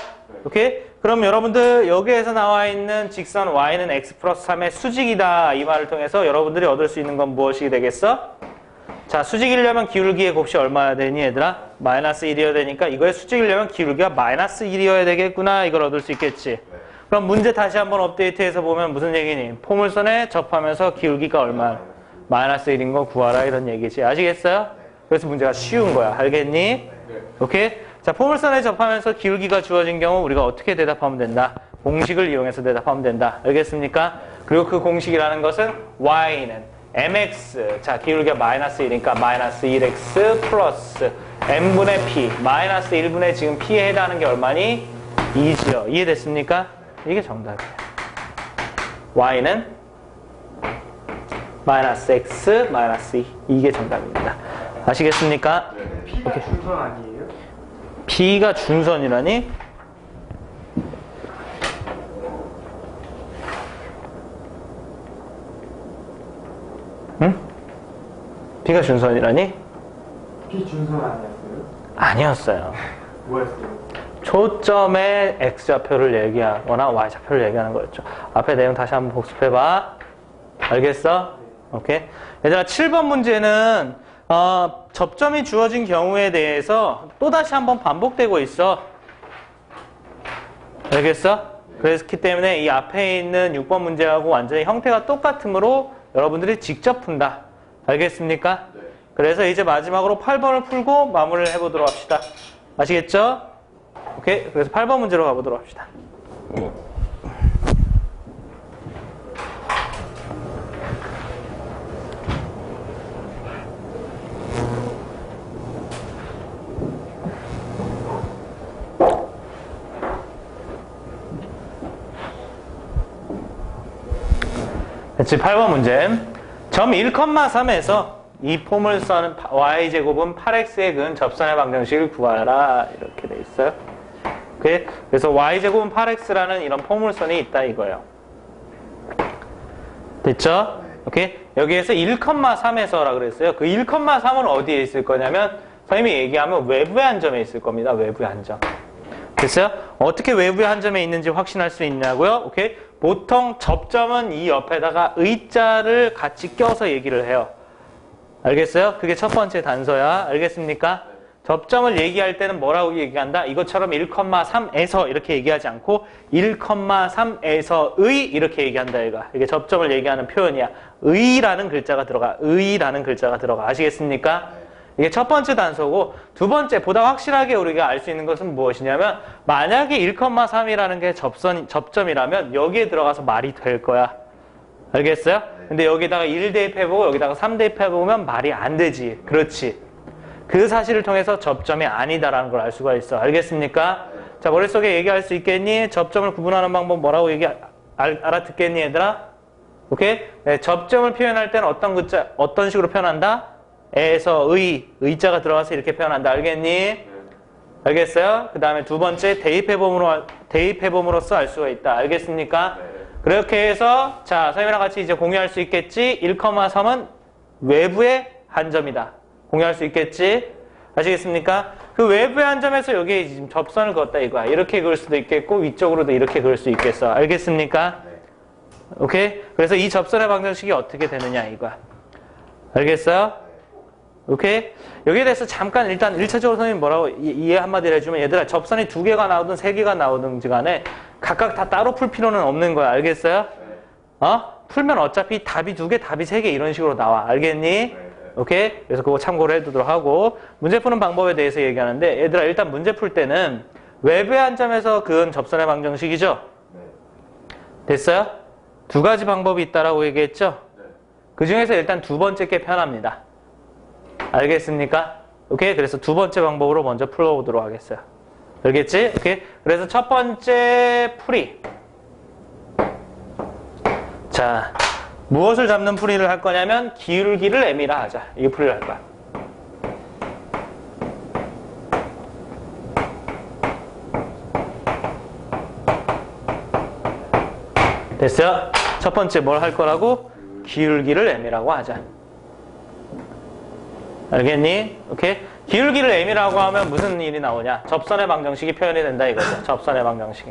오케이? 그럼 여러분들 여기에서 나와 있는 직선 y는 x 플러스 3의 수직이다 이 말을 통해서 여러분들이 얻을 수 있는 건 무엇이 되겠어? 자, 수직이려면 기울기의 곱이 얼마야 되니 얘들아? 마이너스 1이어야 되니까 이거의 수직이려면 기울기가 마이너스 1이어야 되겠구나. 이걸 얻을 수 있겠지. 그럼 문제 다시 한번 업데이트해서 보면 무슨 얘기니? 포물선에 접하면서 기울기가 얼마? 마이너스 1인 거 구하라 이런 얘기지. 아시겠어요? 그래서 문제가 쉬운 거야. 알겠니? 오케이? 자, 포물선에 접하면서 기울기가 주어진 경우 우리가 어떻게 대답하면 된다? 공식을 이용해서 대답하면 된다. 알겠습니까? 그리고 그 공식이라는 것은 y는 mx, 자, 기울기가 마이너스 1이니까 마이너스 1x 플러스 n분의 p, 마이너스 1분의 지금 p에 해당하는 게 얼마니? 2지요. 이해됐습니까? 이게 정답이에요. y는 마이너스 x 마이너스 2. 이게 정답입니다. 아시겠습니까? P가 준선 아니에요? P가 준선이라니? 응? P가 준선이라니? P 준선 아니었어요? 아니었어요. 뭐였어요? 초점의 x좌표를 얘기하거나 y좌표를 얘기하는 거였죠. 앞에 내용 다시 한번 복습해봐. 알겠어? 오케이. 얘들아 7번 문제는 접점이 주어진 경우에 대해서 또다시 한번 반복되고 있어. 알겠어? 그렇기 때문에 이 앞에 있는 6번 문제하고 완전히 형태가 똑같으므로 여러분들이 직접 푼다. 알겠습니까? 네. 그래서 이제 마지막으로 8번을 풀고 마무리를 해보도록 합시다. 아시겠죠? 오케이. 그래서 8번 문제로 가보도록 합시다. 그치, 8번 문제. 점 1,3에서 이 폼을 써는 y제곱은 8x의 근 접선의 방정식을 구하라. 이렇게 돼 있어요. 오케이? 그래서 y제곱은 8x라는 이런 포물선이 있다 이거예요. 됐죠? 오케이? 여기에서 1,3에서라 그랬어요. 그 1,3은 어디에 있을 거냐면 선생님이 얘기하면 외부의 한 점에 있을 겁니다. 외부의 한 점. 됐어요? 어떻게 외부의 한 점에 있는지 확신할 수 있냐고요? 오케이? 보통 접점은 이 옆에다가 의자를 같이 껴서 얘기를 해요. 알겠어요? 그게 첫 번째 단서야. 알겠습니까? 접점을 얘기할 때는 뭐라고 얘기한다? 이것처럼 1,3에서 이렇게 얘기하지 않고 1,3에서의 이렇게 얘기한다. 이게 접점을 얘기하는 표현이야. 의라는 글자가 들어가. 의라는 글자가 들어가. 아시겠습니까? 이게 첫 번째 단서고, 두 번째 보다 확실하게 우리가 알 수 있는 것은 무엇이냐면 만약에 1,3이라는 게 접점이라면 여기에 들어가서 말이 될 거야. 알겠어요? 근데 여기다가 1 대입해보고 여기다가 3 대입해보면 말이 안 되지. 그렇지. 그 사실을 통해서 접점이 아니다라는 걸 알 수가 있어. 알겠습니까? 자, 머릿속에 얘기할 수 있겠니? 접점을 구분하는 방법 뭐라고 알아듣겠니, 얘들아? 오케이? 네, 접점을 표현할 때는 어떤 식으로 표현한다? 에서 의자가 들어가서 이렇게 표현한다. 알겠니? 알겠어요? 그 다음에 두 번째, 대입해봄으로써 알 수가 있다. 알겠습니까? 그렇게 해서, 자, 선생님이랑 같이 이제 공유할 수 있겠지? 1,3은 외부의 한 점이다. 공유할 수 있겠지? 아시겠습니까? 그 외부의 한 점에서 여기에 지금 접선을 그었다 이거야. 이렇게 그을 수도 있겠고, 위쪽으로도 이렇게 그을 수 있겠어. 알겠습니까? 오케이? 그래서 이 접선의 방정식이 어떻게 되느냐 이거야. 알겠어요? 오케이? 여기에 대해서 잠깐 일단 1차적으로 선생님이 뭐라고 이해 한마디를 해주면 얘들아 접선이 2개가 나오든 3개가 나오든지 간에 각각 다 따로 풀 필요는 없는 거야. 알겠어요? 풀면 어차피 답이 2개, 답이 3개 이런 식으로 나와. 알겠니? 오케이? 그래서 그거 참고를 해두도록 하고 문제 푸는 방법에 대해서 얘기하는데 얘들아 일단 문제 풀 때는 외부의 한 점에서 그은 접선의 방정식이죠? 됐어요? 2가지 방법이 있다라고 얘기했죠? 그 중에서 일단 두 번째 게 편합니다. 알겠습니까? 오케이? 그래서 두 번째 방법으로 먼저 풀어보도록 하겠어요. 알겠지? 오케이? 그래서 첫 번째 풀이. 자, 무엇을 잡는 풀이를 할 거냐면 기울기를 m이라 하자. 이 풀이를 할 거야. 됐어요? 첫 번째 뭘 할 거라고? 기울기를 m이라고 하자. 알겠니? 오케이? 기울기를 m이라고 하면 무슨 일이 나오냐? 접선의 방정식이 표현이 된다 이거죠. 접선의 방정식이.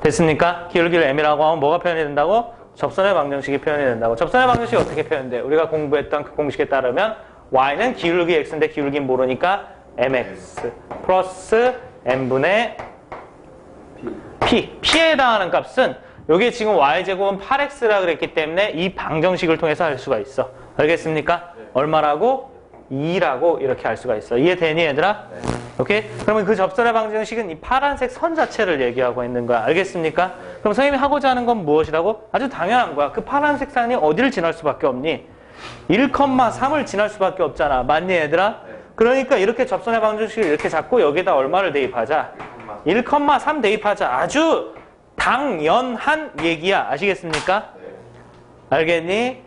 됐습니까? 기울기를 m이라고 하면 뭐가 표현이 된다고? 접선의 방정식이 표현이 된다고. 접선의 방정식이 어떻게 표현돼? 우리가 공부했던 그 공식에 따르면 y는 기울기 x인데 기울기는 모르니까 mx 플러스 n분의 p에 해당하는 값은 여기 지금 y제곱은 8x라 그랬기 때문에 이 방정식을 통해서 할 수가 있어. 알겠습니까? 얼마라고? 2라고 이렇게 할 수가 있어. 이해되니 얘들아? 오케이? 그러면 그 접선의 방정식은 이 파란색 선 자체를 얘기하고 있는 거야. 알겠습니까? 그럼 선생님이 하고자 하는 건 무엇이라고? 아주 당연한 거야. 그 파란색 선이 어디를 지날 수밖에 없니? 1,3을 지날 수밖에 없잖아. 맞니 얘들아? 그러니까 이렇게 접선의 방정식을 이렇게 잡고 여기다 얼마를 대입하자? 1,3 대입하자. 아주 당연한 얘기야. 아시겠습니까? 알겠니?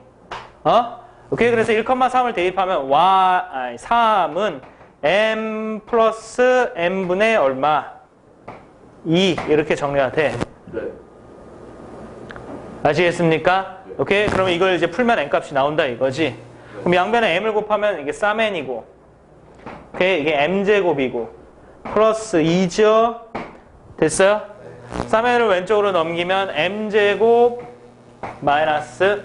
오케이. 그래서 1,3을 대입하면 3은 m 플러스 n분의 얼마? 2 이렇게 정리가 돼. 아시겠습니까? 오케이. 그러면 이걸 이제 풀면 n 값이 나온다 이거지. 그럼 양변에 m을 곱하면 이게 3n이고 오케이? 이게 m제곱이고 플러스 2죠? 됐어요? 쌍면을 왼쪽으로 넘기면 m제곱 마이너스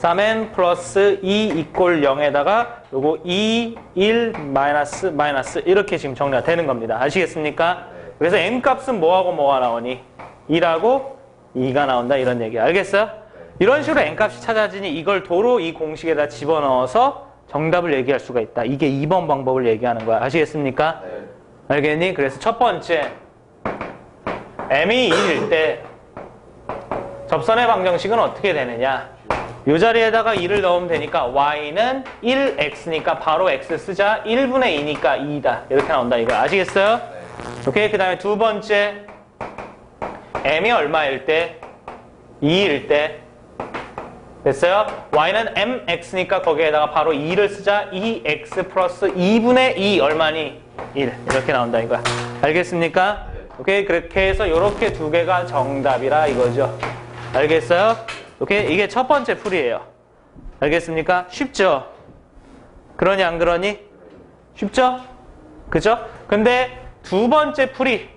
3n 플러스 2 이꼴 0에다가 요거 2, 1, 마이너스 이렇게 지금 정리가 되는 겁니다. 아시겠습니까? 그래서 m 값은 뭐하고 뭐가 나오니? 2라고 2가 나온다 이런 얘기. 알겠어요? 이런 식으로 n 값이 찾아지니 이걸 도로 이 공식에다 집어넣어서 정답을 얘기할 수가 있다. 이게 2번 방법을 얘기하는 거야. 아시겠습니까? 알겠니? 그래서 첫 번째 m이 1일 때 접선의 방정식은 어떻게 되느냐? 이 자리에다가 2를 넣으면 되니까 y는 1x니까 바로 x 쓰자. 1분의 2니까 2다. 이렇게 나온다. 이거 아시겠어요? 오케이. 그 다음에 두 번째 m이 얼마일 때? 2일 때 됐어요? y는 mx니까 거기에다가 바로 2를 쓰자. 2x 플러스 2분의 2 얼마니? 1 이렇게 나온다 이거야. 알겠습니까? 오케이. 그렇게 해서 이렇게 두 개가 정답이라 이거죠. 알겠어요? 오케이. 이게 첫 번째 풀이에요. 알겠습니까? 쉽죠? 그러니 안 그러니? 쉽죠? 그죠? 근데 두 번째 풀이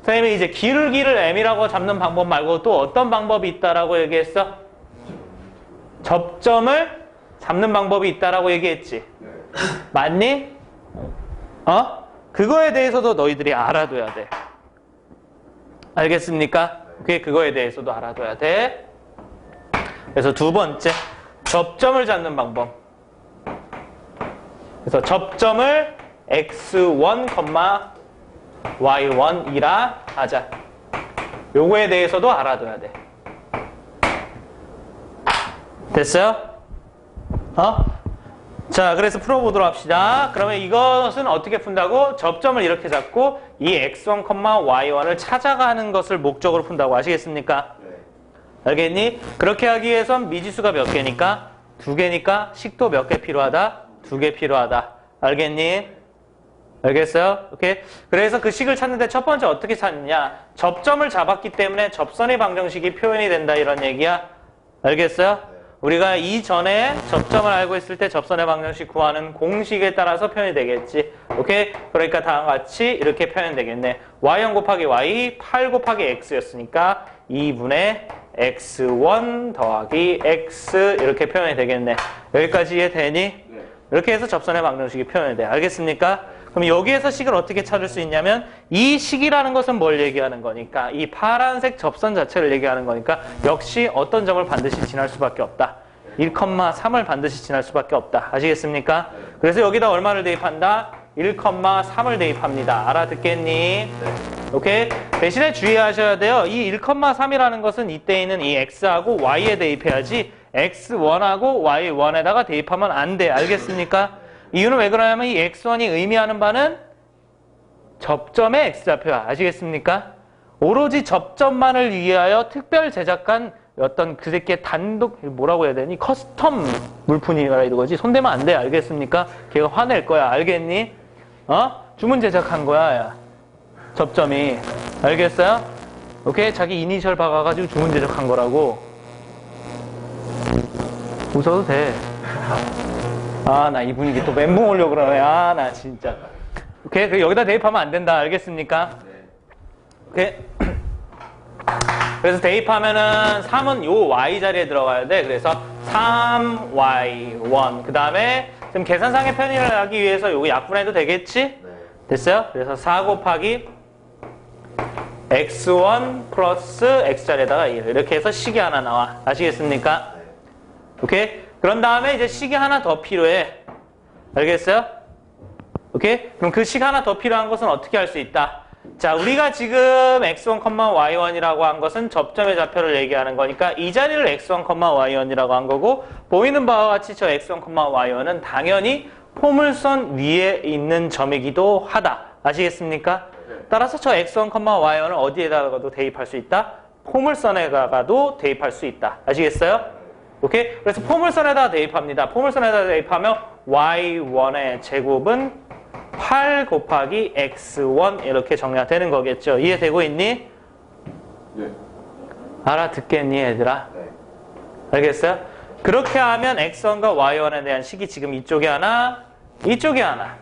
선생님이 이제 기울기를 m이라고 잡는 방법 말고 또 어떤 방법이 있다라고 얘기했어? 접점을 잡는 방법이 있다라고 얘기했지. 맞니? 그거에 대해서도 너희들이 알아둬야 돼. 알겠습니까? 그거에 대해서도 알아둬야 돼. 그래서 두 번째, 접점을 잡는 방법. 그래서 접점을 x1, y1이라 하자. 요거에 대해서도 알아둬야 돼. 됐어요? 자, 그래서 풀어보도록 합시다. 그러면 이것은 어떻게 푼다고? 접점을 이렇게 잡고 이 x1, y1을 찾아가는 것을 목적으로 푼다고. 아시겠습니까? 알겠니? 그렇게 하기 위해선 미지수가 몇 개니까? 2개니까 식도 몇 개 필요하다? 2개 필요하다. 알겠니? 알겠어요? 오케이? 그래서 그 식을 찾는데 첫 번째 어떻게 찾느냐? 접점을 잡았기 때문에 접선의 방정식이 표현이 된다 이런 얘기야. 알겠어요? 우리가 이전에 접점을 알고 있을 때 접선의 방정식 구하는 공식에 따라서 표현이 되겠지. 오케이? 그러니까 다음과 같이 이렇게 표현되겠네. y1 곱하기 y, 8 곱하기 x였으니까 2분의 x1 더하기 x 이렇게 표현이 되겠네. 여기까지 이해되니? 이렇게 해서 접선의 방정식이 표현이 돼. 알겠습니까? 그럼 여기에서 식을 어떻게 찾을 수 있냐면 이 식이라는 것은 뭘 얘기하는 거니까 이 파란색 접선 자체를 얘기하는 거니까 역시 어떤 점을 반드시 지날 수밖에 없다. 1,3을 반드시 지날 수밖에 없다. 아시겠습니까? 그래서 여기다 얼마를 대입한다? 1,3을 대입합니다. 알아듣겠니? 오케이? 대신에 주의하셔야 돼요. 이 1,3이라는 것은 이때 있는 이 x하고 y에 대입해야지 x1하고 y1에다가 대입하면 안 돼. 알겠습니까? 이유는 왜 그러냐면 이 x1이 의미하는 바는 접점의 x좌표야. 아시겠습니까? 오로지 접점만을 위하여 특별 제작한 어떤 그 새끼의 단독 뭐라고 해야 되니? 커스텀 물품이라 이거지. 손대면 안 돼. 알겠습니까? 걔가 화낼 거야. 알겠니? 주문 제작한 거야. 야. 접점이. 알겠어요? 오케이? 자기 이니셜 박아가지고 주문 제작한 거라고. 웃어도 돼. 나 이 분위기 또 멘붕 오려고 그러네. 나 진짜. 오케이? 여기다 대입하면 안 된다. 알겠습니까? 오케이? 그래서 대입하면은 3은 요 y 자리에 들어가야 돼. 그래서 3y1. 그 다음에 지금 계산상의 편의를 하기 위해서 요거 약분해도 되겠지? 됐어요? 그래서 4 곱하기 x1 플러스 x 자리에다가 1. 이렇게 해서 식이 하나 나와. 아시겠습니까? 오케이? 그런 다음에 이제 식이 하나 더 필요해. 알겠어요? 오케이? 그럼 그 식 하나 더 필요한 것은 어떻게 할 수 있다? 자, 우리가 지금 x1, y1이라고 한 것은 접점의 좌표를 얘기하는 거니까 이 자리를 x1, y1이라고 한 거고 보이는 바와 같이 저 x1, y1은 당연히 포물선 위에 있는 점이기도 하다. 아시겠습니까? 따라서 저 x1, y1을 어디에다가도 대입할 수 있다? 포물선에다가도 대입할 수 있다. 아시겠어요? 오케이? 그래서 포물선에다 대입합니다. 포물선에다 대입하면 y1의 제곱은 8 곱하기 x1 이렇게 정리가 되는 거겠죠. 이해되고 있니? 네. 알아듣겠니 얘들아? 네. 알겠어요? 그렇게 하면 x1과 y1에 대한 식이 지금 이쪽에 하나, 이쪽에 하나.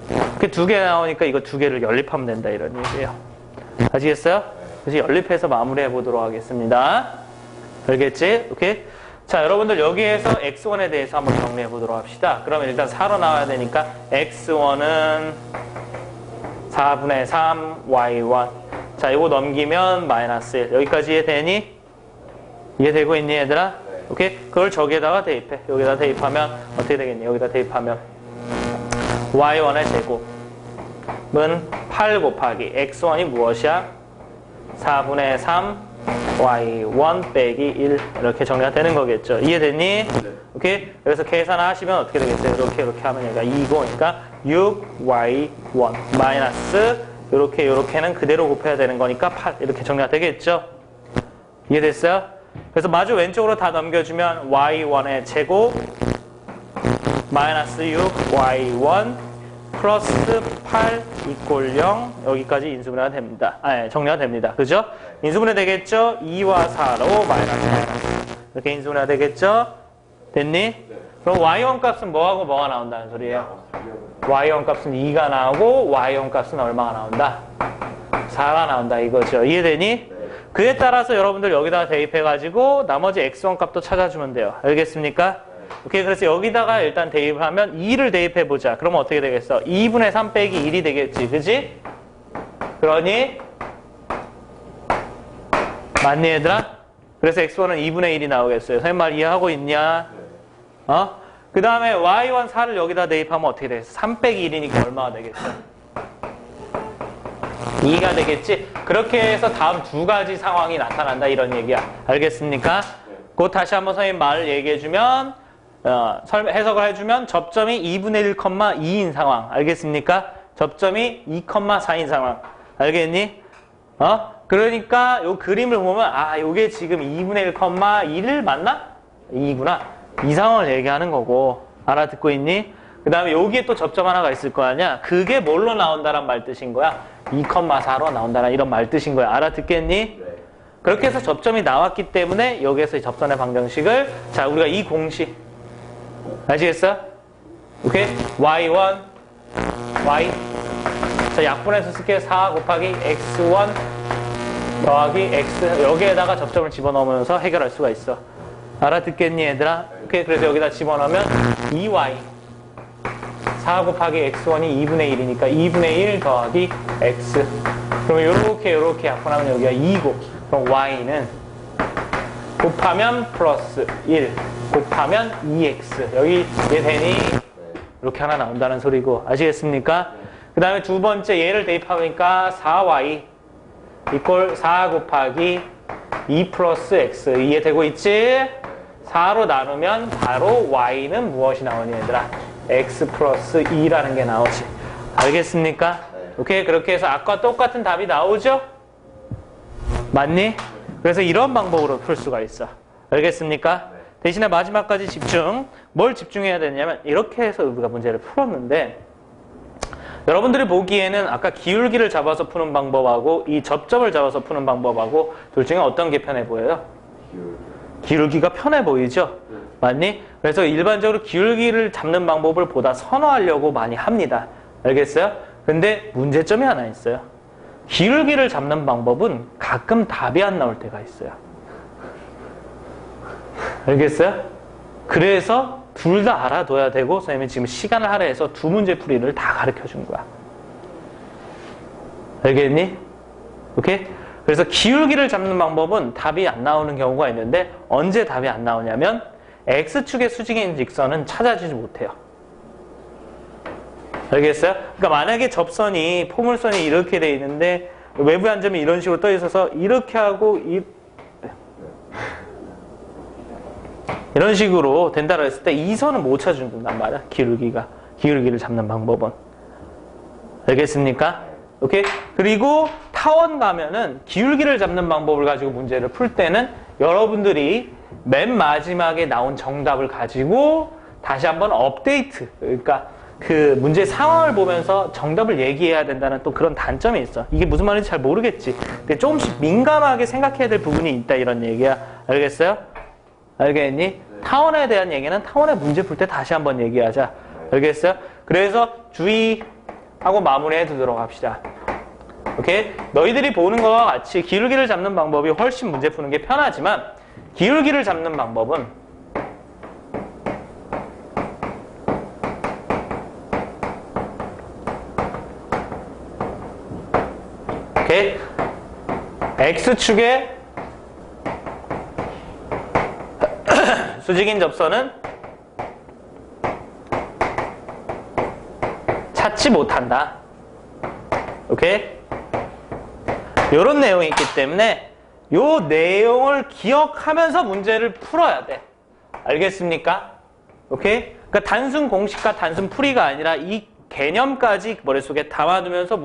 이렇게 두 개 나오니까 이거 두 개를 연립하면 된다 이런 얘기예요. 아시겠어요? 그래서 연립해서 마무리해 보도록 하겠습니다. 알겠지? 오케이? 자, 여러분들 여기에서 x1에 대해서 한번 정리해 보도록 합시다. 그러면 일단 4로 나와야 되니까 x1은 4분의 3 y1. 자, 이거 넘기면 마이너스 1. 여기까지 이해되니? 이해되고 있니 얘들아? 오케이? 그걸 저기에다가 대입해. 여기다 대입하면 어떻게 되겠니? 여기다 대입하면 y1의 제곱은 8 곱하기 x1이 무엇이야? 4분의 3 y1 빼기 1 이렇게 정리가 되는 거겠죠. 이해됐니? 오케이? 그래서 계산하시면 어떻게 되겠어요? 이렇게 하면 얘가 2고 그러니까 6y1 마이너스 요렇게는 그대로 곱해야 되는 거니까 8 이렇게 정리가 되겠죠. 이해됐어요? 그래서 마주 왼쪽으로 다 넘겨주면 y1의 제곱 마이너스 6y1 플러스 8 이꼴 0 여기까지 인수분해가 됩니다. 정리가 됩니다. 그죠? 인수분해 되겠죠? 2와 4로 마이너스 이렇게 인수분해가 되겠죠? 됐니? 그럼 y1 값은 뭐하고 뭐가 나온다는 소리예요? y1 값은 2가 나오고 y1 값은 얼마가 나온다? 4가 나온다 이거죠. 이해되니? 그에 따라서 여러분들 여기다가 대입해가지고 나머지 x1 값도 찾아주면 돼요. 알겠습니까? 오케이, 그래서 여기다가 일단 대입을 하면 2를 대입해보자. 그러면 어떻게 되겠어? 2분의 3 빼기 1이 되겠지. 그지? 그러니? 맞니, 얘들아? 그래서 x1은 2분의 1이 나오겠어요. 선생님 말 이해하고 있냐? 그 다음에 y1 4를 여기다 대입하면 어떻게 되겠어? 3 빼기 1이니까 얼마가 되겠어? 2가 되겠지? 그렇게 해서 다음 두 가지 상황이 나타난다 이런 얘기야. 알겠습니까? 그거 다시 한번 선생님 말 얘기해주면 해석을 해주면 접점이 2분의 1,2인 상황. 알겠습니까? 접점이 2,4인 상황. 알겠니? 그러니까 요 그림을 보면 요게 지금 2분의 1,1 맞나? 2구나. 이 상황을 얘기하는 거고. 알아듣고 있니? 그 다음에 여기에 또 접점 하나가 있을 거 아니야? 그게 뭘로 나온다란 말 뜻인 거야? 2,4로 나온다란 이런 말 뜻인 거야. 알아듣겠니? 그렇게 해서 접점이 나왔기 때문에 여기에서 접선의 방정식을 자 우리가 이 공식 아시겠어? 오케이? y1 y 자 약분해서 쓸게요. 4 곱하기 x1 더하기 x 여기에다가 접점을 집어넣으면서 해결할 수가 있어. 알아듣겠니 얘들아? 오케이, 그래서 여기다 집어넣으면 2y 4 곱하기 x1이 2분의 1이니까 2분의 1 더하기 x 그러면 요렇게 약분하면 여기가 2고 그럼 y는 곱하면 플러스 1 곱하면 2x 여기 이해되니? 이렇게 하나 나온다는 소리고 아시겠습니까? 그 다음에 두 번째 얘를 대입하니까 4y 이꼴 4 곱하기 2 플러스 x 이해되고 있지? 4로 나누면 바로 y는 무엇이 나오니 얘들아? x 플러스 2라는 게 나오지. 알겠습니까? 오케이, 그렇게 해서 아까 똑같은 답이 나오죠? 맞니? 그래서 이런 방법으로 풀 수가 있어. 알겠습니까? 대신에 마지막까지 집중. 뭘 집중해야 되냐면 이렇게 해서 우리가 문제를 풀었는데 여러분들이 보기에는 아까 기울기를 잡아서 푸는 방법하고 이 접점을 잡아서 푸는 방법하고 둘 중에 어떤 게 편해 보여요? 기울기가 편해 보이죠? 맞니? 그래서 일반적으로 기울기를 잡는 방법을 보다 선호하려고 많이 합니다. 알겠어요? 근데 문제점이 하나 있어요. 기울기를 잡는 방법은 가끔 답이 안 나올 때가 있어요. 알겠어요? 그래서 둘 다 알아둬야 되고 선생님이 지금 시간을 할애해서 두 문제 풀이를 다 가르쳐 준 거야. 알겠니? 오케이? 그래서 기울기를 잡는 방법은 답이 안 나오는 경우가 있는데 언제 답이 안 나오냐면 X축의 수직인 직선은 찾아지지 못해요. 알겠어요? 그러니까 만약에 접선이 포물선이 이렇게 돼 있는데 외부의 한 점이 이런 식으로 떠 있어서 이렇게 하고 이런 식으로 된다고 했을 때 이 선은 못 찾아준단 말이야. 기울기를 잡는 방법은. 알겠습니까? 오케이? 그리고 타원 가면은 기울기를 잡는 방법을 가지고 문제를 풀 때는 여러분들이 맨 마지막에 나온 정답을 가지고 다시 한번 업데이트, 그러니까 그 문제 상황을 보면서 정답을 얘기해야 된다는 또 그런 단점이 있어. 이게 무슨 말인지 잘 모르겠지. 근데 조금씩 민감하게 생각해야 될 부분이 있다 이런 얘기야. 알겠어요? 알겠니? 타원에 대한 얘기는 타원의 문제 풀 때 다시 한번 얘기하자. 알겠어요? 그래서 주의 하고 마무리해 두도록 합시다. 오케이? 너희들이 보는 것과 같이 기울기를 잡는 방법이 훨씬 문제 푸는 게 편하지만 기울기를 잡는 방법은 오케이? X축의 수직인 접선은 찾지 못한다. 오케이? 요런 내용이 있기 때문에 요 내용을 기억하면서 문제를 풀어야 돼. 알겠습니까? 오케이? 그러니까 단순 공식과 단순 풀이가 아니라 이 개념까지 머릿속에 담아두면서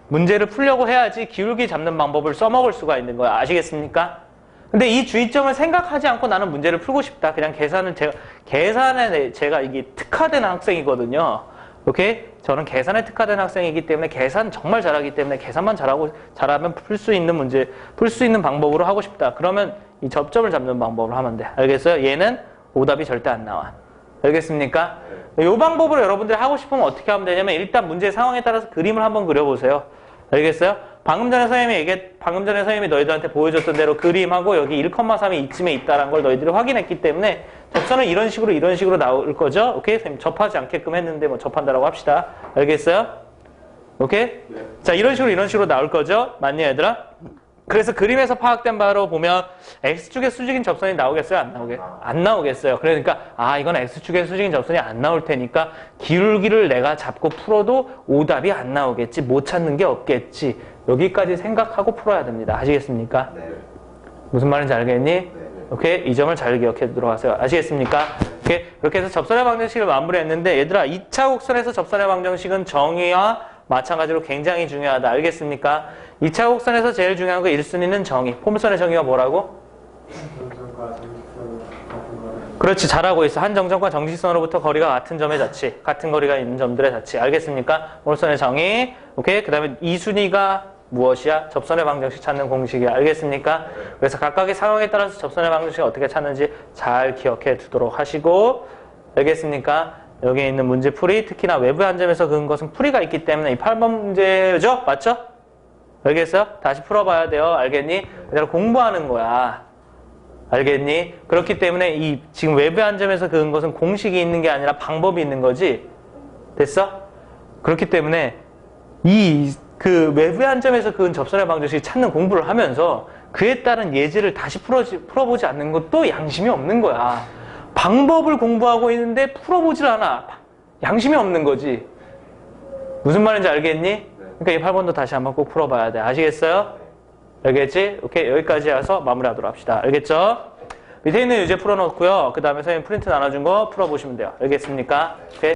문제를 풀려고 해야지 기울기 잡는 방법을 써먹을 수가 있는 거야. 아시겠습니까? 근데 이 주의점을 생각하지 않고 나는 문제를 풀고 싶다. 그냥 계산에 제가 이게 특화된 학생이거든요. 오케이? 저는 계산에 특화된 학생이기 때문에 계산 정말 잘하기 때문에 계산만 잘하면 풀 수 있는 방법으로 하고 싶다. 그러면 이 접점을 잡는 방법으로 하면 돼. 알겠어요? 얘는 오답이 절대 안 나와. 알겠습니까? 이 방법으로 여러분들이 하고 싶으면 어떻게 하면 되냐면 일단 문제 상황에 따라서 그림을 한번 그려보세요. 알겠어요? 방금 전에 선생님이 너희들한테 보여줬던 대로 그림하고 여기 1,3이 이쯤에 있다는 걸 너희들이 확인했기 때문에 접선은 이런 식으로 나올 거죠? 오케이? 선생님 접하지 않게끔 했는데 뭐 접한다라고 합시다. 알겠어요? 오케이? 네. 자, 이런 식으로 나올 거죠? 맞니, 얘들아? 그래서 그림에서 파악된 바로 보면 X축의 수직인 접선이 나오겠어요? 안 나오겠어요. 그러니까 이건 X축의 수직인 접선이 안 나올 테니까 기울기를 내가 잡고 풀어도 오답이 안 나오겠지. 못 찾는 게 없겠지. 여기까지 생각하고 풀어야 됩니다. 아시겠습니까? 네. 무슨 말인지 알겠니? 네. 오케이? 이 점을 잘 기억해 두도록 하세요. 아시겠습니까? 오케이? 이렇게 해서 접선의 방정식을 마무리했는데 얘들아 2차 곡선에서 접선의 방정식은 정의와 마찬가지로 굉장히 중요하다. 알겠습니까? 2차 곡선에서 제일 중요한 거 1순위는 정의. 포물선의 정의가 뭐라고? 정점과 정직선은 같은 거는 그렇지. 잘하고 있어. 한 정점과 정직선으로부터 거리가 같은 점의 자치. 같은 거리가 있는 점들의 자치. 알겠습니까? 포물선의 정의. 오케이? 그 다음에 2순위가 무엇이야? 접선의 방정식 찾는 공식이야. 알겠습니까? 그래서 각각의 상황에 따라서 접선의 방정식을 어떻게 찾는지 잘 기억해 두도록 하시고 알겠습니까? 여기 있는 문제풀이, 특히나 외부의 한 점에서 그은 것은 풀이가 있기 때문에 이 8번 문제죠? 맞죠? 알겠어요? 다시 풀어봐야 돼요. 알겠니? 그대로 공부하는 거야. 알겠니? 그렇기 때문에 이 지금 외부의 한 점에서 그은 것은 공식이 있는 게 아니라 방법이 있는 거지. 됐어? 그렇기 때문에 그 외부의 한 점에서 그은 접선의 방정식을 찾는 공부를 하면서 그에 따른 예제를 다시 풀어보지 않는 것도 양심이 없는 거야. 방법을 공부하고 있는데 풀어보질 않아. 양심이 없는 거지. 무슨 말인지 알겠니? 그러니까 이 8번도 다시 한번 꼭 풀어봐야 돼. 아시겠어요? 알겠지? 오케이. 여기까지 해서 마무리하도록 합시다. 알겠죠? 밑에 있는 유제 풀어놓고요. 그 다음에 선생님 프린트 나눠준 거 풀어보시면 돼요. 알겠습니까? 오케이.